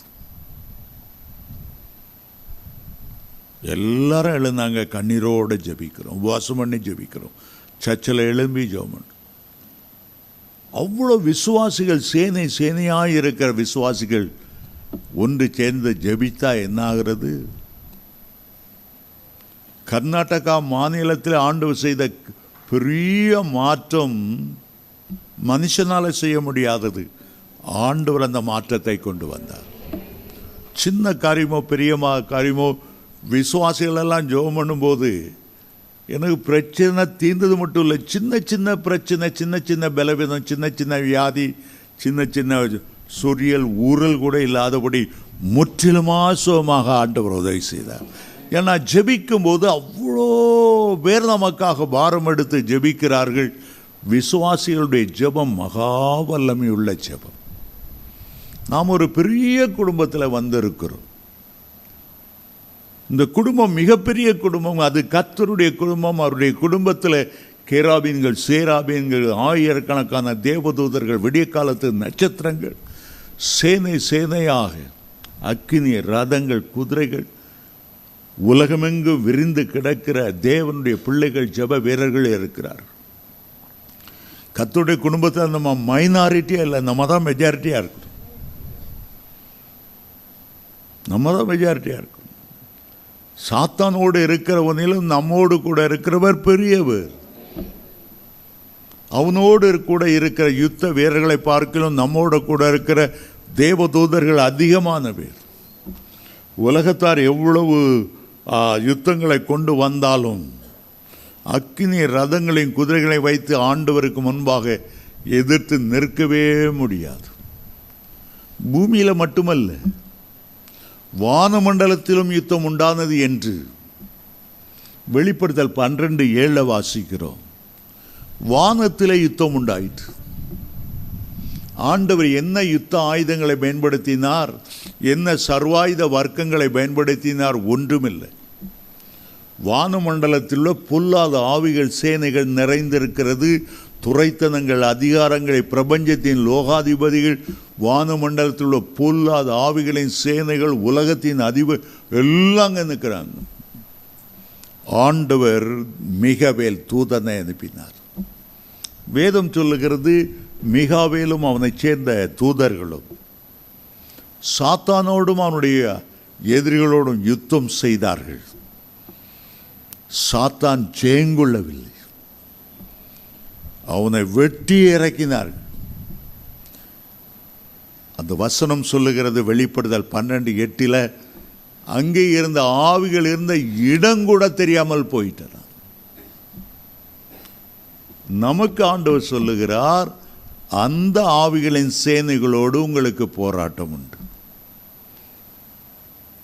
எல்லாரும் எழுந்தாங்க. கண்ணீரோடு ஜெபிக்கிறோம், உபவாசம் பண்ணி ஜெபிக்கிறோம், சர்ச்சில் எழும்பி ஜெபம். அவ்வளோ விசுவாசிகள், சேனை சேனையாக இருக்கிற விசுவாசிகள் ஒன்று சேர்ந்து ஜெபித்தா என்ன ஆகிறது? கர்நாடகா மாநிலத்தில் ஆண்டவர் செய்த பெரிய மாற்றம் மனுஷனால் செய்ய முடியாதது. ஆண்டவர் அந்த மாற்றத்தை கொண்டு வந்தார். சின்ன காரியமோ பெரிய காரியமோ, விசுவாசிகளெல்லாம் ஜெபம் பண்ணும்போது எனக்கு பிரச்சனை தீர்ந்தது மட்டும் இல்லை, சின்ன சின்ன பிரச்சனை, சின்ன சின்ன பலவீனம், சின்ன சின்ன வியாதி, சின்ன சின்ன சொரியல் ஊரல் கூட இல்லாதபடி முற்றிலுமாக சுகமாக ஆண்டவர் உதவி செய்தார். ஏன்னா ஜெபிக்கும் போது அவ்வளோ பேர் நமக்காக பாரம் எடுத்து ஜெபிக்கிறார்கள். விசுவாசிகளுடைய ஜெபம் மகா வல்லமை உள்ள ஜெபம். நாம் ஒரு பெரிய குடும்பத்தில் வந்திருக்கிறோம். இந்த குடும்பம் மிகப்பெரிய குடும்பம். அது கர்த்தருடைய குடும்பம். அவருடைய குடும்பத்தில் கேராபீன்கள், சேராபீன்கள், ஆயிரக்கணக்கான தேவதூதர்கள், விடிய காலத்து நட்சத்திரங்கள், சேனை சேனையாக அக்கினி ரதங்கள், குதிரைகள், உலகமெங்கு விரிந்து கிடக்கிற தேவனுடைய பிள்ளைகள், ஜெப வீரர்கள் இருக்கிறார். கர்த்தருடைய குடும்பத்தில் நம்ம மைனாரிட்டியாக இல்லை, நம்ம தான் மெஜாரிட்டியாக இருக்கிறோம். நம்ம தான் மெஜாரிட்டியாக இருக்கும். சாத்தானோடு இருக்கிறவனிலும் நம்மோடு கூட இருக்கிறவர் பெரியவர். அவனோடு கூட இருக்கிற யுத்த வீரர்களை பார்க்கலும் நம்மோடு கூட இருக்கிற தேவதூதர்கள் அதிகமான பேர். உலகத்தார் எவ்வளவு யுத்தங்களை கொண்டு வந்தாலும் அக்கினி ரதங்களையும் குதிரைகளை வைத்து ஆண்டவருக்கு முன்பாக எதிர்த்து நிற்கவே முடியாது. பூமியில் மட்டுமல்ல, வானமண்டலத்திலும் யுத்தம் உண்டானது என்று வெளிப்படுத்தல் 12:7 வாசிக்கிறோம். வானத்திலே யுத்தம் உண்டாயிற்று. ஆண்டவர் என்ன யுத்த ஆயுதங்களை பயன்படுத்தினார்? என்ன சர்வாயுத வர்க்கங்களை பயன்படுத்தினார்? ஒன்றுமில்லை. வானமண்டலத்தில் உள்ள பொல்லாத ஆவிகள் சேனைகள் நிறைந்திருக்கிறது. துரைத்தனங்கள், அதிகாரங்களை, பிரபஞ்சத்தின் லோகாதிபதிகள், வானமண்டலத்தில் உள்ள பொல்லாத ஆவிகளின் சேனைகள், உலகத்தின் அதிபர் எல்லாம் அங்கே நிற்கிறாங்க. ஆண்டவர் மிகாவேல் தூதனை அனுப்பினார். வேதம் சொல்லுகிறது, மிகாவேலும் அவனைச் சேர்ந்த தூதர்களும் சாத்தானோடும் அவனுடைய எதிரிகளோடும் யுத்தம் செய்தார்கள். சாத்தான் ஜெயங்கொள்ளவில்லை. அவனை வெட்டி இறக்கினார்கள். அந்த வசனம் சொல்லுகிறது, வெளிப்படுதல் 12:8, அங்கே இருந்த ஆவிகள் இருந்த இடம் கூட தெரியாமல் போயிட்டார். நமக்கு ஆண்டவர் சொல்லுகிறார், அந்த ஆவிகளின் சேனைகளோடு உங்களுக்கு போராட்டம் உண்டு.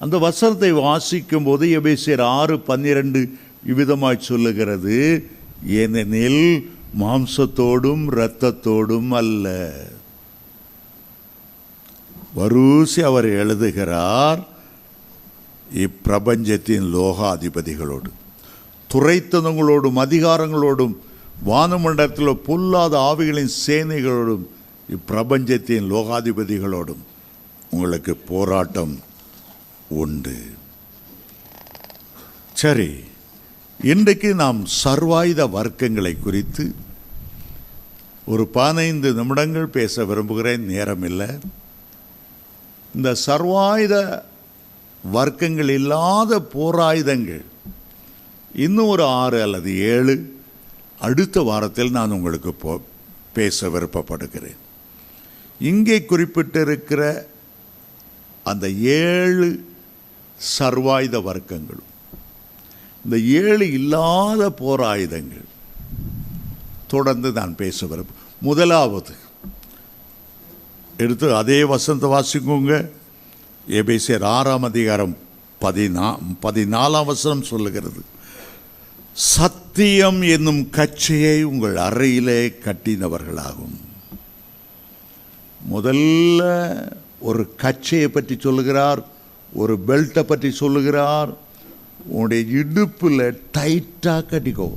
அந்த வசனத்தை வாசிக்கும் போது எபேசியர் 6:12 இவ்விதமாய் சொல்லுகிறது, ஏனெனில் மாம்சத்தோடும் இரத்தத்தோடும் அல்ல. வரிசை அவர் எழுதுகிறார், இப்பிரபஞ்சத்தின் லோகாதிபதிகளோடு, துரைத்தனங்களோடும் அதிகாரங்களோடும், வானமண்டலத்தில் பொல்லாத ஆவிகளின் சேனைகளோடும், இப்பிரபஞ்சத்தின் லோகாதிபதிகளோடும் உங்களுக்கு போராட்டம் உண்டு. சரி, இன்றைக்கு நாம் சர்வாயுத வர்க்கங்களை குறித்து ஒரு 15 நிமிடங்கள் பேச விரும்புகிறேன். நேரம் இல்லை. இந்த சர்வாயுத வர்க்கங்கள் இல்லாத போராயுதங்கள் இன்னும் ஒரு 6 அல்லது 7 அடுத்த வாரத்தில் நான் உங்களுக்கு பேச விருப்பப்படுகிறேன். இங்கே குறிப்பிட்டிருக்கிற அந்த 7 சர்வாயுத வர்க்கங்களும், இந்த 7 இல்லாத போராயுதங்கள் தொடர்ந்து நான் பேச விரும்புகிறேன். முதலாவது எடுத்து அதே வசனத்தை வாசிக்குங்க. எபேசியர் 6:14 சொல்லுகிறது, சத்தியம் என்னும் கச்சையை உங்கள் அறையிலே கட்டினவர்களாகும். முதல்ல ஒரு கச்சையை பற்றி சொல்லுகிறார், ஒரு பெல்ட்டை பற்றி சொல்லுகிறார். உன்னுடைய இடுப்பில் டைட்டாக கட்டிக்கோ.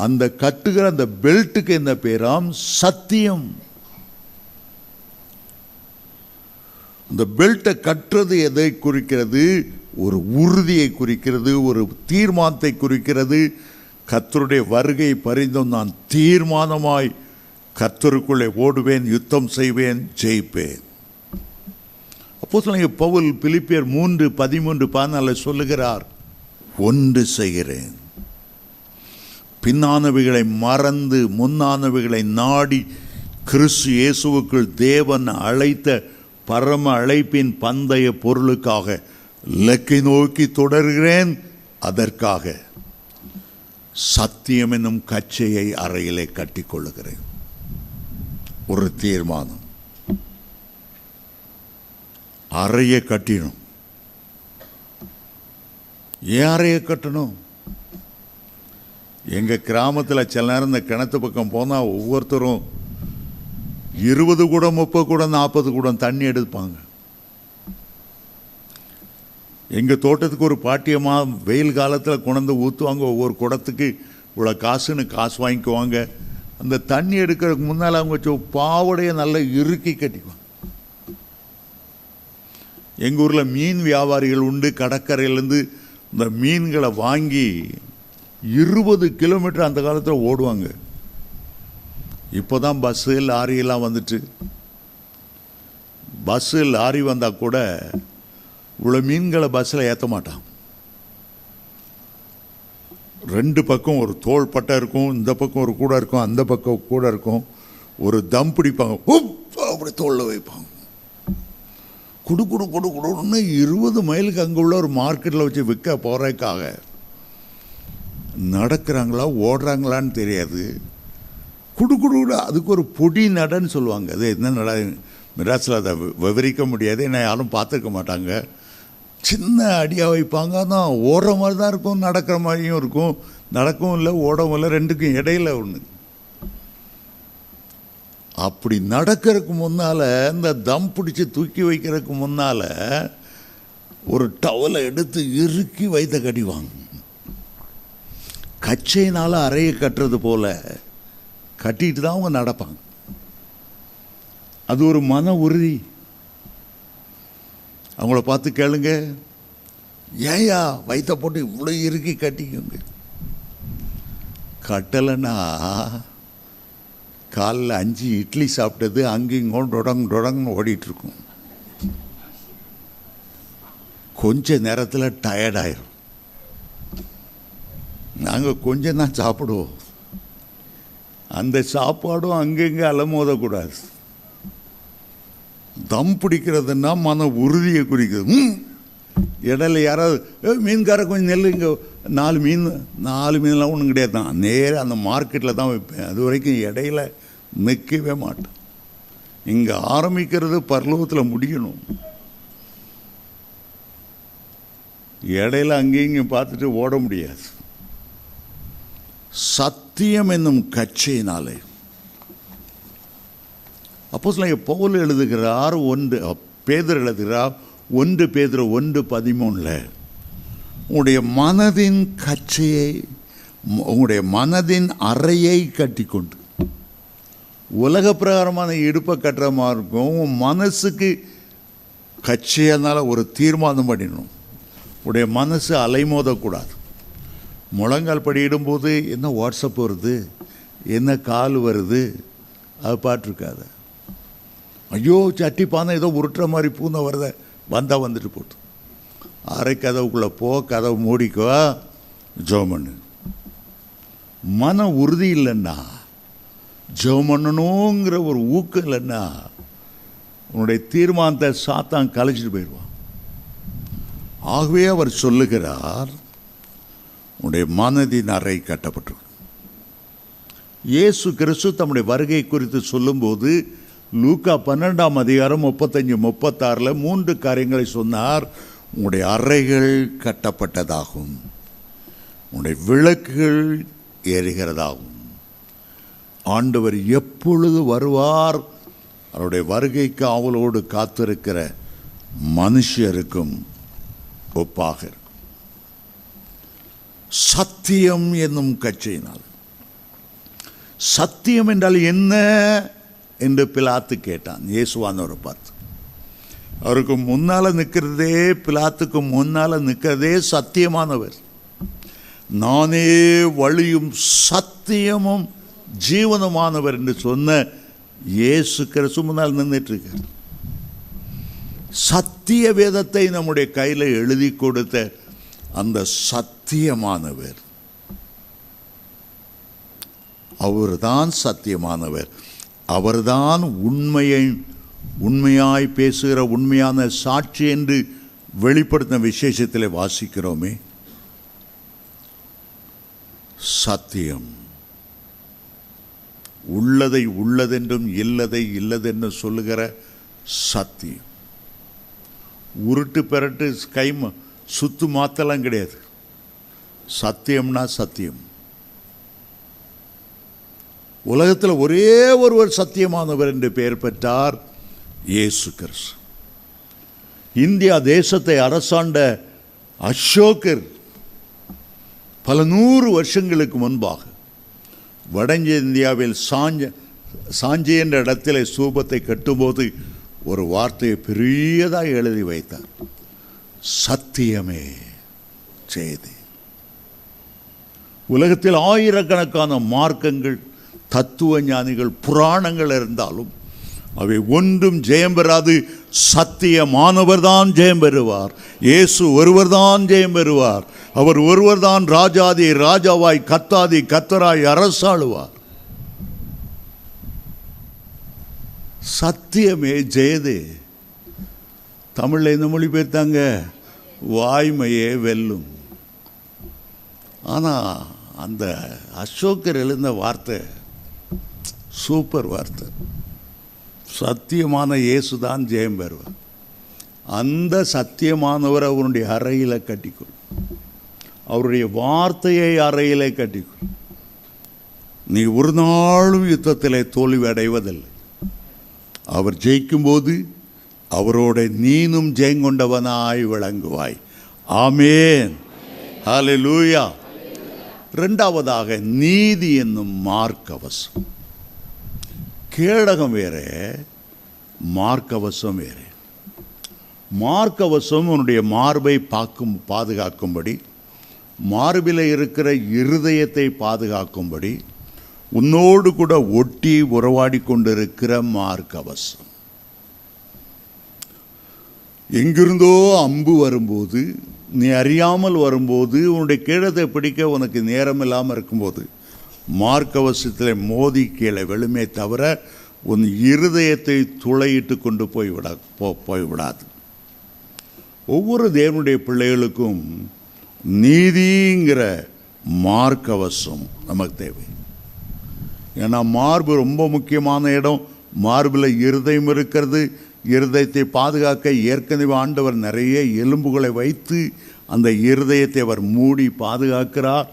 அந்த கட்டுகிற அந்த பெல்ட்டுக்கு என்ன பேராம்? சத்தியம். அந்த பெல்ட்டை கட்டுறது எதை குறிக்கிறது? ஒரு உறுதியை குறிக்கிறது, ஒரு தீர்மானத்தை குறிக்கிறது. கர்த்தருடைய வருகை பரிந்தும் நான் தீர்மானமாய் கர்த்தருக்குள்ளே ஓடுவேன், யுத்தம் செய்வேன், ஜெயிப்பேன். அப்போஸ்தலனாகிய பவுல் பிலிப்பியர் 3:13-14 சொல்லுகிறார், ஒன்று செய்கிறேன், பின்னானவைகளை மறந்து முன்னானவைகளை நாடி கிறிஸ்து இயேசுவுக்குள் தேவன் அழைத்த பரம அழைப்பின் பந்தய பொருளுக்காக இலக்கை நோக்கி தொடர்கிறேன். அதற்காக சத்தியம் என்னும் கச்சையை அறையிலே கட்டிக்கொள்ளுகிறேன். ஒரு தீர்மானம். அறையை கட்டிடும். ஏன் அறையை கட்டணும்? எங்கள் கிராமத்தில் சில நேரம் இந்த கிணத்து பக்கம் போனால் ஒவ்வொருத்தரும் 20 குடம் 30 குடம் 40 குடம் தண்ணி எடுப்பாங்க. எங்கள் தோட்டத்துக்கு ஒரு பாட்டியமாக வெயில் காலத்தில் கொண்டு ஊற்றுவாங்க. ஒவ்வொரு குடத்துக்கு இவ்வளோ காசுன்னு காசு வாங்கிக்குவாங்க. அந்த தண்ணி எடுக்கிறதுக்கு முன்னால் அவங்க பாவடையை நல்லா இறுக்கி கட்டிக்குவாங்க. எங்கள் ஊரில் மீன் வியாபாரிகள் உண்டு. கடற்கரையிலேருந்து இந்த மீன்களை வாங்கி 20 கிலோமீட்டர் அந்த காலத்தில் ஓடுவாங்க. இப்போ தான் பஸ்ஸு லாரியெல்லாம் வந்துட்டு, பஸ்ஸு லாரி வந்தால் கூட இவ்வளோ மீன்களை பஸ்ஸில் ஏற்ற மாட்டான். 2 பக்கம் ஒரு தோள் பட்டை இருக்கும், இந்த பக்கம் ஒரு கூடை இருக்கும், அந்த பக்கம் கூடை இருக்கும். ஒரு தம் பிடிப்பாங்க, அப்படி தோளில் வைப்பாங்க. குடு குடு குடு குடுன்னு 20 மைலுக்கு அங்கே உள்ள ஒரு மார்க்கெட்டில் வச்சு விற்க போகிறதுக்காக நடக்கிறாங்களா ஓடுறாங்களான்னு தெரியாது. குடு குடு குடு. அதுக்கு ஒரு பொடி நடன்னு சொல்லுவாங்க. அது என்ன நட, மிராசில் அதை விவரிக்க முடியாது, என்ன யாரும் பார்த்துருக்க மாட்டாங்க. சின்ன அடியாக வைப்பாங்க. ஆனால் ஓடுற மாதிரி தான் இருக்கும், நடக்கிற மாதிரியும் இருக்கும். நடக்கவும் இல்லை ஓடவும் இல்லை, ரெண்டுக்கும் இடையில ஒன்று. அப்படி நடக்கிறதுக்கு முன்னால், இந்த தம் பிடிச்சி தூக்கி வைக்கிறதுக்கு முன்னால் ஒரு டவலை எடுத்து இறுக்கி வைத்த கடிவாங்க. கச்சையினால் அறையை கட்டுறது போல கட்டிட்டு தான் அவங்க நடப்பாங்க. அது ஒரு மன உறுதி. அவங்கள பார்த்து கேளுங்க, ஏயா வயிற்ற போட்டு இவ்வளோ இறுக்கி கட்டிக்கோங்க. கட்டலைன்னா காலைல 5 இட்லி சாப்பிட்டது அங்கேயும் டொடங்னு ஓடிட்டுருக்கும். கொஞ்ச நேரத்தில் டயர்டாயிரும். நாங்கள் கொஞ்சம் தான் சாப்பிடுவோம். அந்த சாப்பாடும் அங்கங்கே அலமோதக்கூடாது. தம் பிடிக்கிறதுனா மன உறுதியை குறிக்கிறது. இடையில யாராவது மீன்கார கொஞ்சம் நெல், இங்கே 4 மீன்லாம் ஒன்றும் கிடையாது தான், நேராக அந்த மார்க்கெட்டில் தான் வைப்பேன். அது வரைக்கும் இடையில நிற்கவே மாட்டேன். இங்கே ஆரம்பிக்கிறது பரலோகத்தில் முடியணும். இடையில அங்கேயும் இங்கே பார்த்துட்டு ஓட முடியாது. சத்தியம் என்னும் கச்சையினாலே அப்போஸ்தலனாகிய பவுல் எழுதுகிறார், பேதுரு எழுதுகிறார் 1 பேதுரு 1:13, உங்களுடைய மனதின் கச்சையை, உங்களுடைய மனதின் அறையை கட்டிக்கொண்டு, உலக பிரகாரமான இடுப்பை கட்டுற மாதிரி இருக்கும். உன் மனசுக்கு கச்சையானால ஒரு தீர்மானம் பண்ணிடணும். உடைய மனசு அலைமோதக்கூடாது. முழங்கால் படியிடும்போது என்ன வாட்ஸ்அப் வருது, என்ன கால் வருது, அது பாட்டிருக்காத. ஐயோ சட்டி பானை ஏதோ உருட்டுற மாதிரி பூனை வருத, வந்தால் வந்துட்டு போட்டு அரை கதவுக்குள்ளே போ, கதவு மூடிக்கோ, ஜெபம் பண்ணு. மன உறுதி இல்லைன்னா, ஜெபம் பண்ணணுங்கிற ஒரு ஊக்கம் இல்லைன்னா, உன்னுடைய தீர்மானத்தை சாத்தான் கலைச்சிட்டு போயிடுவான். ஆகவே அவர் சொல்லுகிறார், உன்னுடைய மனதின் அறை கட்டப்பட்டிருக்கும். இயேசு கிறிஸ்து தம்முடைய வருகை குறித்து சொல்லும்போது லூக்கா 12:35-36 3 காரியங்களை சொன்னார். உங்களுடைய அறைகள் கட்டப்பட்டதாகும், உங்களுடைய விளக்குகள் எரிகிறதாகும். ஆண்டவர் எப்பொழுது வருவார், அவருடைய வருகைக்கு அவளோடு காத்திருக்கிற மனுஷருக்கும் ஒப்பாக இருக்கும். சத்தியம் என்னும் கச்சையினால். சத்தியம் என்றால் என்ன என்று பிலாத்து கேட்டான் இயேசுவானவரை பார்த்து. அவருக்கு முன்னால் நிற்கிறதே, பிலாத்துக்கு முன்னால் நிற்கிறதே சத்தியமானவர். நானே வழியும் சத்தியமும் ஜீவனமானவர் என்று சொன்ன இயேசு கிறிஸ்து முன்னால் நின்றுட்டு இருக்கார். சத்திய வேதத்தை நம்முடைய கையில் எழுதி கொடுத்த அந்த சத்தியமானவர், அவர்தான் சத்தியமானவர். அவர்தான் உண்மையாய் பேசுகிற உண்மையான சாட்சி என்று வெளிப்படுத்தின விசேஷத்தில் வாசிக்கிறோமே. சத்தியம் உள்ளதை உள்ளதென்றும் இல்லதை இல்லதென்றும் சொல்லுகிற சத்தியம். உருட்டு பெரட்டு கை சுத்து மாத்தலாம் கிடையாது. சத்தியம்னா சத்தியம். உலகத்தில் ஒரே ஒருவர் சத்தியமானவர் என்று பெயர் பெற்றார், இயேசு கிறிஸ்து. இந்தியா தேசத்தை அரசாண்ட அசோகர் பல 100 வருஷங்களுக்கு முன்பாக வட இந்தியாவில் சாஞ்சி என்ற இடத்திலே ஸ்தூபத்தை கட்டும்போது ஒரு வார்த்தையை பெரியதாக எழுதி வைத்தார், சத்தியமே செய்தி. உலகத்தில் ஆயிரக்கணக்கான மார்க்கங்கள், தத்துவ ஞானிகள், புராணங்கள் இருந்தாலும் அவை ஒன்றும் ஜெயம் பெறாது. சத்தியமானவர் தான் ஜெயம் பெறுவார். இயேசு ஒருவர் தான் ஜெயம் பெறுவார். அவர் ஒருவர் தான் ராஜாதி ராஜாவாய், கத்தாதி கத்தராய் அரசாளுவார். சத்தியமே ஜெயது. தமிழில் இந்த மொழி பெயர்த்தாங்க, வாய்மையே வெல்லும். ஆனால் அந்த அசோகர் எழுந்த வார்த்தை சூப்பர் வார்த்தை. சத்தியமான இயேசு தான் ஜெயம் பெறுவார். அந்த சத்தியமானவர் அவருடைய அறையில் கட்டிக்கொள், அவருடைய வார்த்தையை அறையிலே கட்டிக்கொள். நீ ஒரு நாளும் யுத்தத்திலே தோல்வி அடைவதில்லை. அவர் ஜெயிக்கும்போது அவரோட நீனும் ஜெயங்கொண்டவனாய் விளங்குவாய். ஆமேன், ஹல்லேலூயா. இரண்டாவதாக நீதி என்னும் மார்க்கவசம். கேடகம் வேற, மார்க்கவசம் வேற. மார்க்கவசம் உன்னுடைய மார்பை பாதுகாக்கும்படி, மார்பில் இருக்கிற இருதயத்தை பாதுகாக்கும்படி, உன்னோடு கூட ஒட்டி உறவாடி கொண்டிருக்கிற மார்க்கவசம். எங்கிருந்தோ அம்பு வரும்போது, நீ அறியாமல் வரும்போது, உன்னுடைய கேடத்தை பிடிக்க உனக்கு நேரம் இல்லாமல் இருக்கும்போது மார்க்கவசத்தில் மோதி கீழே விழுமே தவிர உன் இருதயத்தை துளையிட்டு கொண்டு போய்விடாது. ஒவ்வொரு தேவனுடைய பிள்ளைகளுக்கும் நீதிங்கிற மார்க்கவசம் நமக்கு தேவை. ஏன்னா மார்பு ரொம்ப முக்கியமான இடம். மார்பில் இருதயம் இருக்கிறது. இருதயத்தை பாதுகாக்க ஏற்கனவே ஆண்டவர் நிறைய எலும்புகளை வைத்து அந்த இருதயத்தை அவர் மூடி பாதுகாக்கிறார்.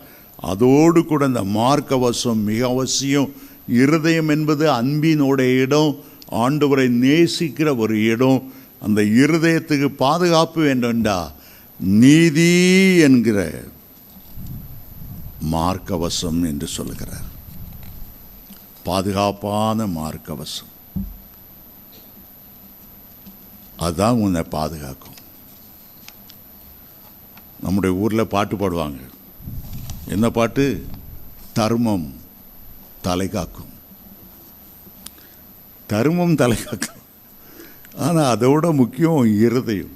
அதோடு கூட இந்த மார்க்கவசம் மிக அவசியம். இருதயம் என்பது அன்பினுடைய இடம், ஆண்டவரை நேசிக்கிற ஒரு இடம். அந்த இருதயத்துக்கு பாதுகாப்பு வேண்டும்டா நீதி என்கிற மார்க்கவசம் என்று சொல்லுகிறார். பாதுகாப்பான மார்க்கவசம் அதுதான் உன்னை பாதுகாக்கும். நம்முடைய ஊரில் பாட்டு பாடுவாங்க. என்ன பாட்டு? தர்மம் தலை காக்கும். தர்மம் தலை காக்கும். ஆனால் அதோட முக்கியம் இருதயம்.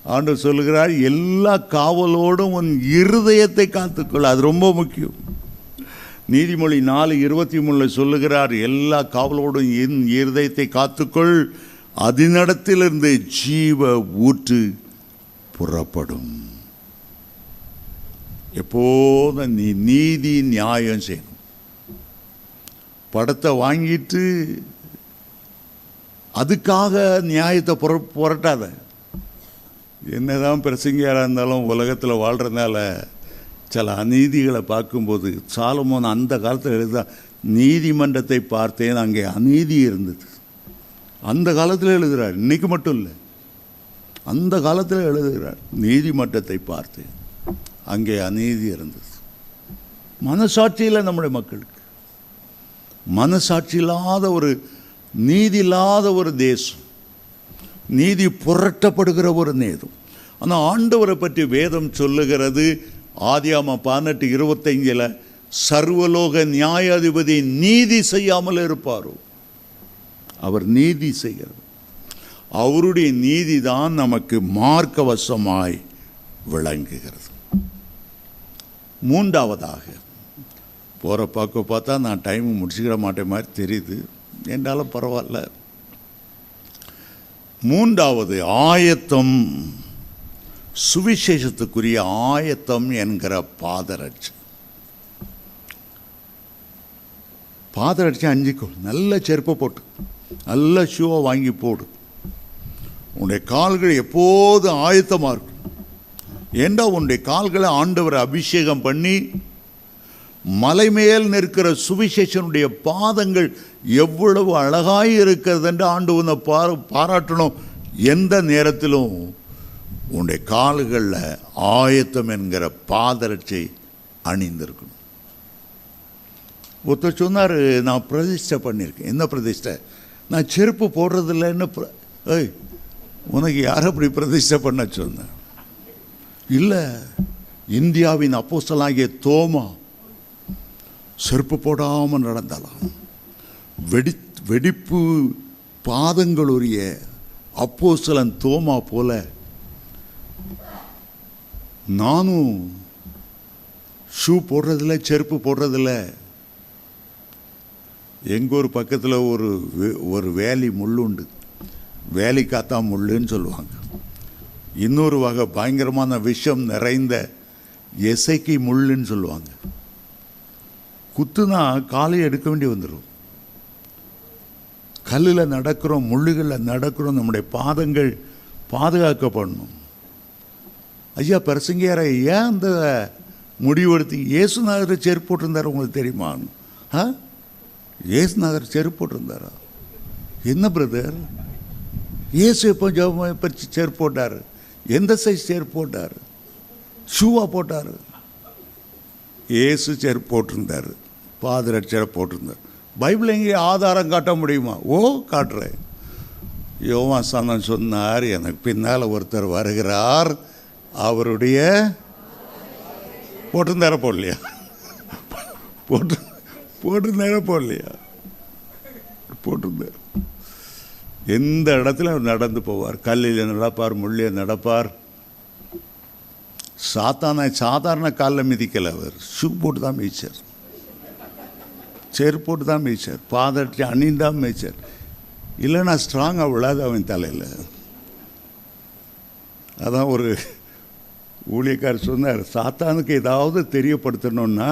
ஆண்டவர் சொல்லுகிறார், எல்லா காவலோடும் உன் இருதயத்தை காத்துக்கொள். அது ரொம்ப முக்கியம். நீதிமொழி 4:23 சொல்லுகிறார், எல்லா காவலோடும் என் இருதயத்தை காத்துக்கொள், அதனிடத்திலிருந்து ஜீவ ஊற்று புறப்படும். எப்போதும் நீ நீதி நியாயம் செய்யணும். படத்தை வாங்கிட்டு அதுக்காக நியாயத்தை புரட்டாத. என்னதான் பிரசங்கியாராக இருந்தாலும் உலகத்தில் வாழ்கிறதுனால சில அநீதிகளை பார்க்கும்போது, சாலமோன் அந்த காலத்தில் எழுத, நீதிமன்றத்தை பார்த்தேன், அங்கே அநீதி இருந்தது. அந்த காலத்தில் எழுதுகிறார், இன்னைக்கு மட்டும் இல்லை, அந்த காலத்தில் எழுதுகிறார். நீதிமன்றத்தை பார்த்தேன், அங்கே அநீதி இருந்தது. மனசாட்சியில் நம்முடைய மக்களுக்கு மனசாட்சி இல்லாத ஒரு, நீதி இல்லாத ஒரு தேசம், நீதி புரட்டப்படுகிற ஒரு நேதம். ஆனால் ஆண்டவரை பற்றி வேதம் சொல்லுகிறது, ஆதியாகமம் 18:25 சர்வலோக நியாயாதிபதி நீதி செய்யாமல் இருப்பாரோ? அவர் நீதி செய்கிறார். அவருடைய நீதி தான் நமக்கு மார்க்கவசமாய் விளங்குகிறது. மூன்றாவதாக, போகிற பார்க்க பார்த்தா நான் டைம் முடிச்சுக்கிற மாட்டேன் மாதிரி தெரியுது, என்றாலும் பரவாயில்ல. மூன்றாவது ஆயத்தம், சுவிசேஷத்துக்குரிய ஆயத்தம் என்கிற பாதரட்சை. பாதரட்சை அஞ்சிக்கோ, நல்ல செருப்பை போட்டு, நல்ல ஷூவை வாங்கி போடு. உன்னுடைய கால்கள் எப்போது ஆயத்தமாக இருக்கும். ஏண்டா உன்னுடைய கால்களை ஆண்டவரை அபிஷேகம் பண்ணி, மலை மேல் நிற்கிற சுவிசேஷனுடைய பாதங்கள் எவ்வளவு அழகாய் இருக்கிறது என்று ஆண்டவனை பாராட்டணும். எந்த நேரத்திலும் உன்னுடைய கால்களில் ஆயத்தம் என்கிற பாதரட்சை அணிந்திருக்கணும். ஒருத்தர் சொன்னார், நான் பிரதிஷ்டை பண்ணியிருக்கேன். என்ன பிரதிஷ்டை? நான் செருப்பு போடுறதில்லைன்னு. ஏய், உனக்கு யார் அப்படி பிரதிஷ்டை பண்ண சொன்ன? இல்லை, இந்தியாவின் அப்போஸ்தலனாகிய தோமா செருப்பு போடாமல் நடந்தாலாம். வெடிப்பு பாதங்களுடைய அப்போஸ்தலன் தோமா போல நானும் ஷூ போடுறதில்ல, செருப்பு போடுறதில்ல. எங்கள் ஊர் பக்கத்தில் ஒரு வேலி முள் உண்டு, வேலி காத்தா முள்ளுன்னு சொல்லுவாங்க. இன்னொரு வகை பயங்கரமான விஷம் நிறைந்த எசைக்கி முள்ளுன்னு சொல்லுவாங்க. குத்துனா காலையை எடுக்க வேண்டி வந்துடும். கல்லில் நடக்கிறோம், முள்ளுகளில் நடக்கிறோம், நம்முடைய பாதங்கள் பாதுகாக்கப்படணும். ஐயா பிரசங்கியார ஏன் அந்த முடிவெடுத்து இயேசுநாதர் செருப்பு போட்டிருந்தார் உங்களுக்கு தெரியுமா? இயேசுநாதர் செருப்பு போட்டிருந்தாரா? என்ன பிரதர், இயேசு எப்போ ஜெபம் பற்றி செருப்பு போட்டார்? எந்த சைஸ் செருப்பு போட்டார்? ஷூவா போட்டார்? இயேசு செருப்பு போட்டிருந்தார், பாதரட்சரை போட்டிருந்தார். பைபிள் எங்கே ஆதாரம் காட்ட முடியுமா? ஓ, காட்டுறேன். யோவான் சாணன் சொன்னார், எனக்கு பின்னால் ஒருத்தர் வருகிறார், அவருடைய போட்டிருந்தார போடலையா? போட்டிருந்தார போடலையா? போட்டிருந்தார். எந்த இடத்துல அவர் நடந்து போவார். கல்லில் நடப்பார், முள்ளில் நடப்பார். சாதாரண காலில் மிதிக்கலை, அவர் ஷூ போட்டு தான் மிதிச்சார், செருப்பு போட்டு தான் மிதிச்சார், பாதட்டி அணிந்தான் மிதிச்சார். இல்லைன்னா ஸ்ட்ராங்காக விழாது அவன் தலையில். அதான் ஒரு ஊழியக்காரர் சொன்னார், சாத்தானுக்கு ஏதாவது தெரியப்படுத்தணுன்னா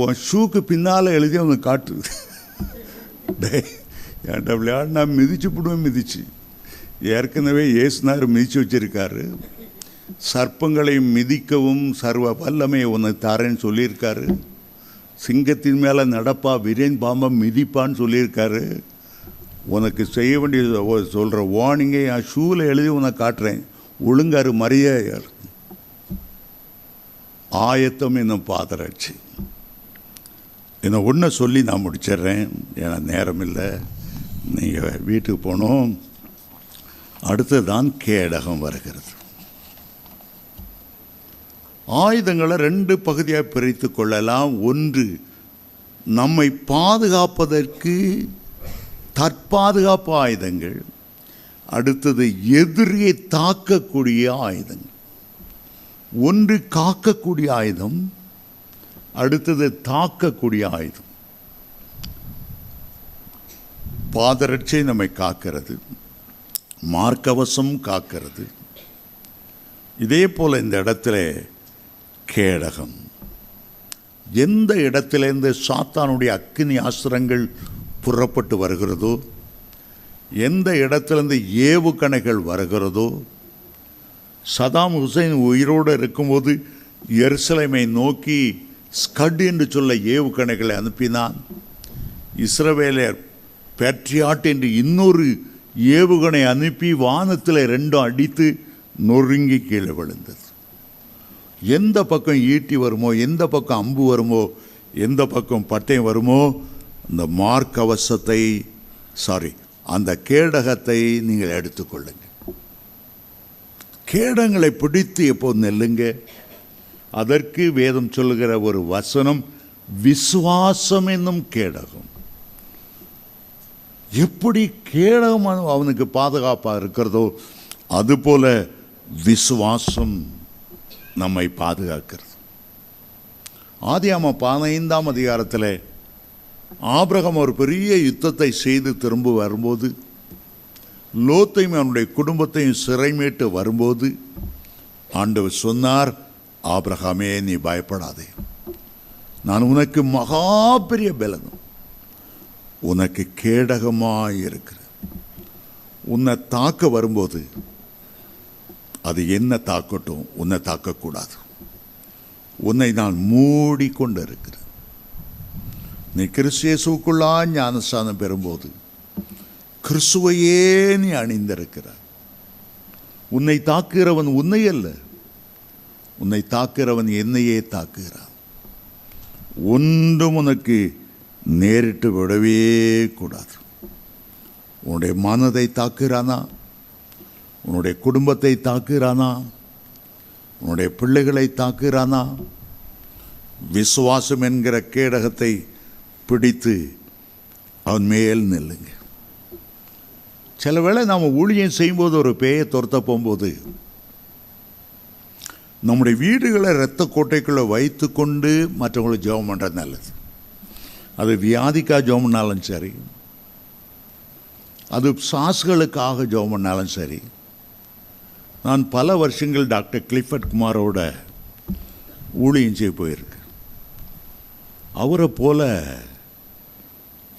உன் ஷூக்கு பின்னால் எழுதி அவனுக்கு காட்டு. ஏன்டா விளையாடு, நான் மிதிச்சு போடுவேன். மிதிச்சு ஏற்கனவே இயேசுனார் மிதிச்சு வச்சிருக்காரு. சர்ப்பங்களை மிதிக்கவும் சர்வ வல்லமையை உனக்கு தாரேன்னு சொல்லியிருக்காரு. சிங்கத்தின் மேலே நடப்பா, விரேன் பாம்பை மிதிப்பான்னு சொல்லியிருக்காரு. உனக்கு செய்ய வேண்டிய சொல்கிற வார்னிங்கை என் ஷூவில் எழுதி உனக்கு காட்டுறேன். ஒழுங்காரு மரியாதையார். ஆயத்தம் என்னும் பாதரட்சி. என்னை ஒன்றை சொல்லி நான் முடிச்சிட்றேன், ஏன்னா நேரம் இல்லை, நீங்கள் வீட்டுக்கு போகணும். அடுத்தது தான் கேடகம் வருகிறது. ஆயுதங்களை 2 பகுதியாக பிரித்து கொள்ளலாம். ஒன்று, நம்மை பாதுகாப்பதற்கு தற்பாதுகாப்பு ஆயுதங்கள். அடுத்தது, எதிரியை தாக்கக்கூடிய ஆயுதங்கள். ஒன்று காக்கக்கூடிய ஆயுதம், அடுத்தது தாக்கக்கூடிய ஆயுதம். பாதரட்சை நம்மை காக்கிறது, மார்க்கவசம் காக்கிறது. இதே போல் இந்த இடத்துல கேடகம். எந்த இடத்திலிருந்து சாத்தானுடைய அக்கினி ஆஸ்திரங்கள் புறப்பட்டு வருகிறதோ, எந்த இடத்திலிருந்து ஏவுகணைகள் வருகிறதோ, சதாம் ஹுசைன் உயிரோடு இருக்கும்போது எருசலேமை நோக்கி ஸ்கட் என்று சொல்ல ஏவுகணைகளை அனுப்பினான். இஸ்ரவேலர் பேட்ரியாட் என்று இன்னொரு ஏவுகணை அனுப்பி வானத்தில் 2 அடித்து நொறுங்கி கீழே விழுந்தது. எந்த பக்கம் ஈட்டி வருமோ, எந்த பக்கம் அம்பு வருமோ, எந்த பக்கம் பட்டயம் வருமோ, அந்த மார்க்கவசத்தை அந்த கேடகத்தை நீங்கள் எடுத்துக்கொள்ளுங்க. கேடங்களை பிடித்து எப்போது நெல்லுங்க. அதற்கு வேதம் சொல்லுகிற ஒரு வசனம், விசுவாசம் என்னும் கேடகம். எப்படி கேடகம் அவனுக்கு பாதுகாப்பாக இருக்கிறதோ, அதுபோல விசுவாசம் நம்மை பாதுகாக்கிறது. ஆதியாகமம் 15ஆம் அதிகாரத்தில் ஆபிரகாம் ஒரு பெரிய யுத்தத்தை செய்து திரும்ப வரும்போது, லோத்தையும் அவனுடைய குடும்பத்தையும் சிறைமீட்டு வரும்போது, ஆண்டவர் சொன்னார், ஆபிரகாமே நீ பயப்படாதே, நான் உனக்கு மகா பெரிய பலனும் உனக்கு கேடகமாய் இருக்கிறேன். உன்னை தாக்க வரும்போது அது என்ன தாக்கட்டும், உன்னை தாக்கக்கூடாது. உன்னை நான் மூடிக்கொண்டு இருக்கிறேன். நீ கிறிஸ்து இயேசுவுக்குள்ளா ஞானஸ்நானம் பெறும்போது கிறிஸ்துவையே நீ அணிந்திருக்கிறாய். உன்னை தாக்குகிறவன் உன்னை அல்ல, உன்னை தாக்குகிறவன் என்னையே தாக்குகிறான். ஒன்றும் உனக்கு நேரிட்டு விடவே கூடாது. உன்னுடைய மனதை தாக்குகிறானா, உன்னுடைய குடும்பத்தை தாக்குகிறானா, உன்னுடைய பிள்ளைகளை தாக்குகிறானா, விசுவாசம் என்கிற கேடகத்தை பிடித்து அவன் மேல் நில்லுங்க. சில வேளை நாம் ஊழியம் செய்யும்போது ஒரு பேயை துரத்த போகும்போது நம்முடைய வீடுகளை இரத்த கோட்டைக்குள்ளே வைத்து கொண்டு மற்றவங்களை ஜெபம் பண்ணுறது நல்லது. அது வியாதிக்காக ஜெபம் பண்ணாலும் சரி, அது சாஸ்களுக்காக ஜெபம் பண்ணாலும் சரி. நான் பல வருஷங்கள் டாக்டர் கிளிஃபர்ட் குமாரோட ஊழியம் செய்ய போயிருக்கேன். அவரை போல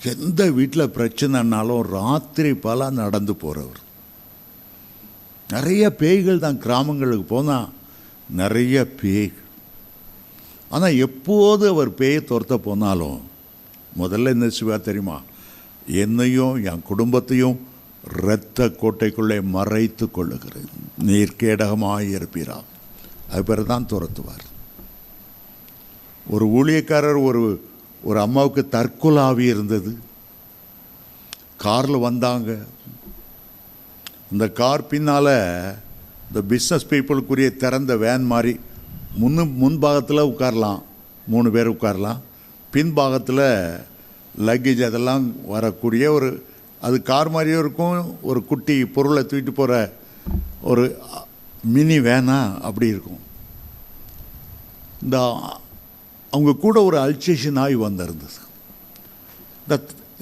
எந்த வீட்டில் பிரச்சனைனாலும் ராத்திரி பல நடந்து போகிறவர். நிறைய பேய்கள் தான், கிராமங்களுக்கு போனால் நிறைய பேய்கள். ஆனால் எப்போது அவர் பேயை துரத்த போனாலும் முதல்ல என்ன செய்வார் தெரியுமா? என்னையும் என் குடும்பத்தையும் இரத்த கோட்டைக்குள்ளே மறைத்து கொள்ளுகிறேன். நீர் கேடகமாக இருப்பீரா. அது பேர் தான் துரத்துவார். ஒரு ஊழியக்காரர் ஒரு அம்மாவுக்கு தற்கொலாவி இருந்தது. காரில் வந்தாங்க. இந்த கார் பின்னால் இந்த பிஸ்னஸ் பீப்புளுக்குரிய திறந்த வேன் மாதிரி முன்பாகத்தில் உட்காரலாம், 3 பேர் உட்காரலாம். பின்பாகத்தில் லக்கேஜ் அதெல்லாம் வரக்கூடிய அது கார் மாதிரியும் இருக்கும். ஒரு குட்டி பொருளை தூக்கிட்டு போகிற ஒரு மினி வேனா அப்படி இருக்கும். அவங்க கூட ஒரு அல்சேஷன் ஆகி வந்திருந்தது.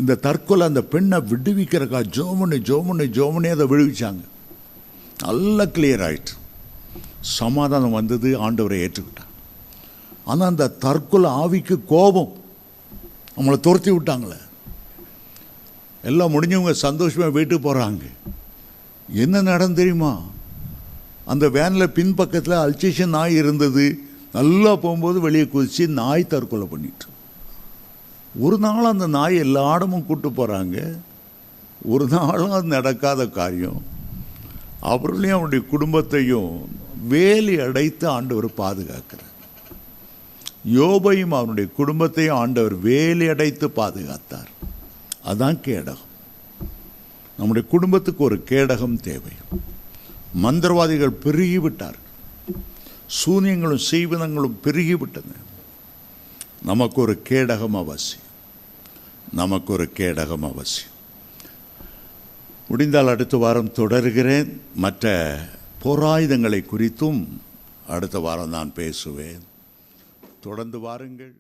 இந்த தற்கொலை அந்த பெண்ணை விடுவிக்கிறக்கா ஜோமனி அதை விடுவிச்சாங்க. நல்லா கிளியர் ஆயிட்டு சமாதானம் வந்தது. ஆண்டவரை ஏற்றுக்கிட்டாங்க. ஆனால் அந்த தற்கொலை ஆவிக்கு கோபம், நம்மளை துரத்தி விட்டாங்களே. எல்லாம் முடிஞ்சவங்க சந்தோஷமாக வீட்டுக்கு போகிறாங்க. என்ன நடந்து தெரியுமா? அந்த வேனில் பின்பக்கத்தில் அல்சேஷன் நாய் இருந்தது. நல்லா போகும்போது வெளியே குதித்து நாய் தற்கொலை பண்ணிட்டு. ஒரு நாள் அந்த நாய் எல்லா இடமும் கூப்பிட்டு போகிறாங்க. ஒரு நாளும் அது நடக்காத காரியம். அவர்களையும் அவருடைய குடும்பத்தையும் வேலி அடைத்து ஆண்டவர் பாதுகாக்கிறார். யோபையும் அவனுடைய குடும்பத்தையும் ஆண்டவர் வேலி அடைத்து பாதுகாத்தார். அதான் கேடகம். நம்முடைய குடும்பத்துக்கு ஒரு கேடகம் தேவை. மந்திரவாதிகள் பெருகிவிட்டார்கள். சூனியங்களும் செய்வனங்களும் பெருகிவிட்டன. நமக்கு ஒரு கேடகம் அவசியம். முடிந்தால் அடுத்த வாரம் தொடர்கிறேன். மற்ற போராயுதங்களை குறித்தும் அடுத்த வாரம் நான் பேசுவேன். தொடர்ந்து வாருங்கள்.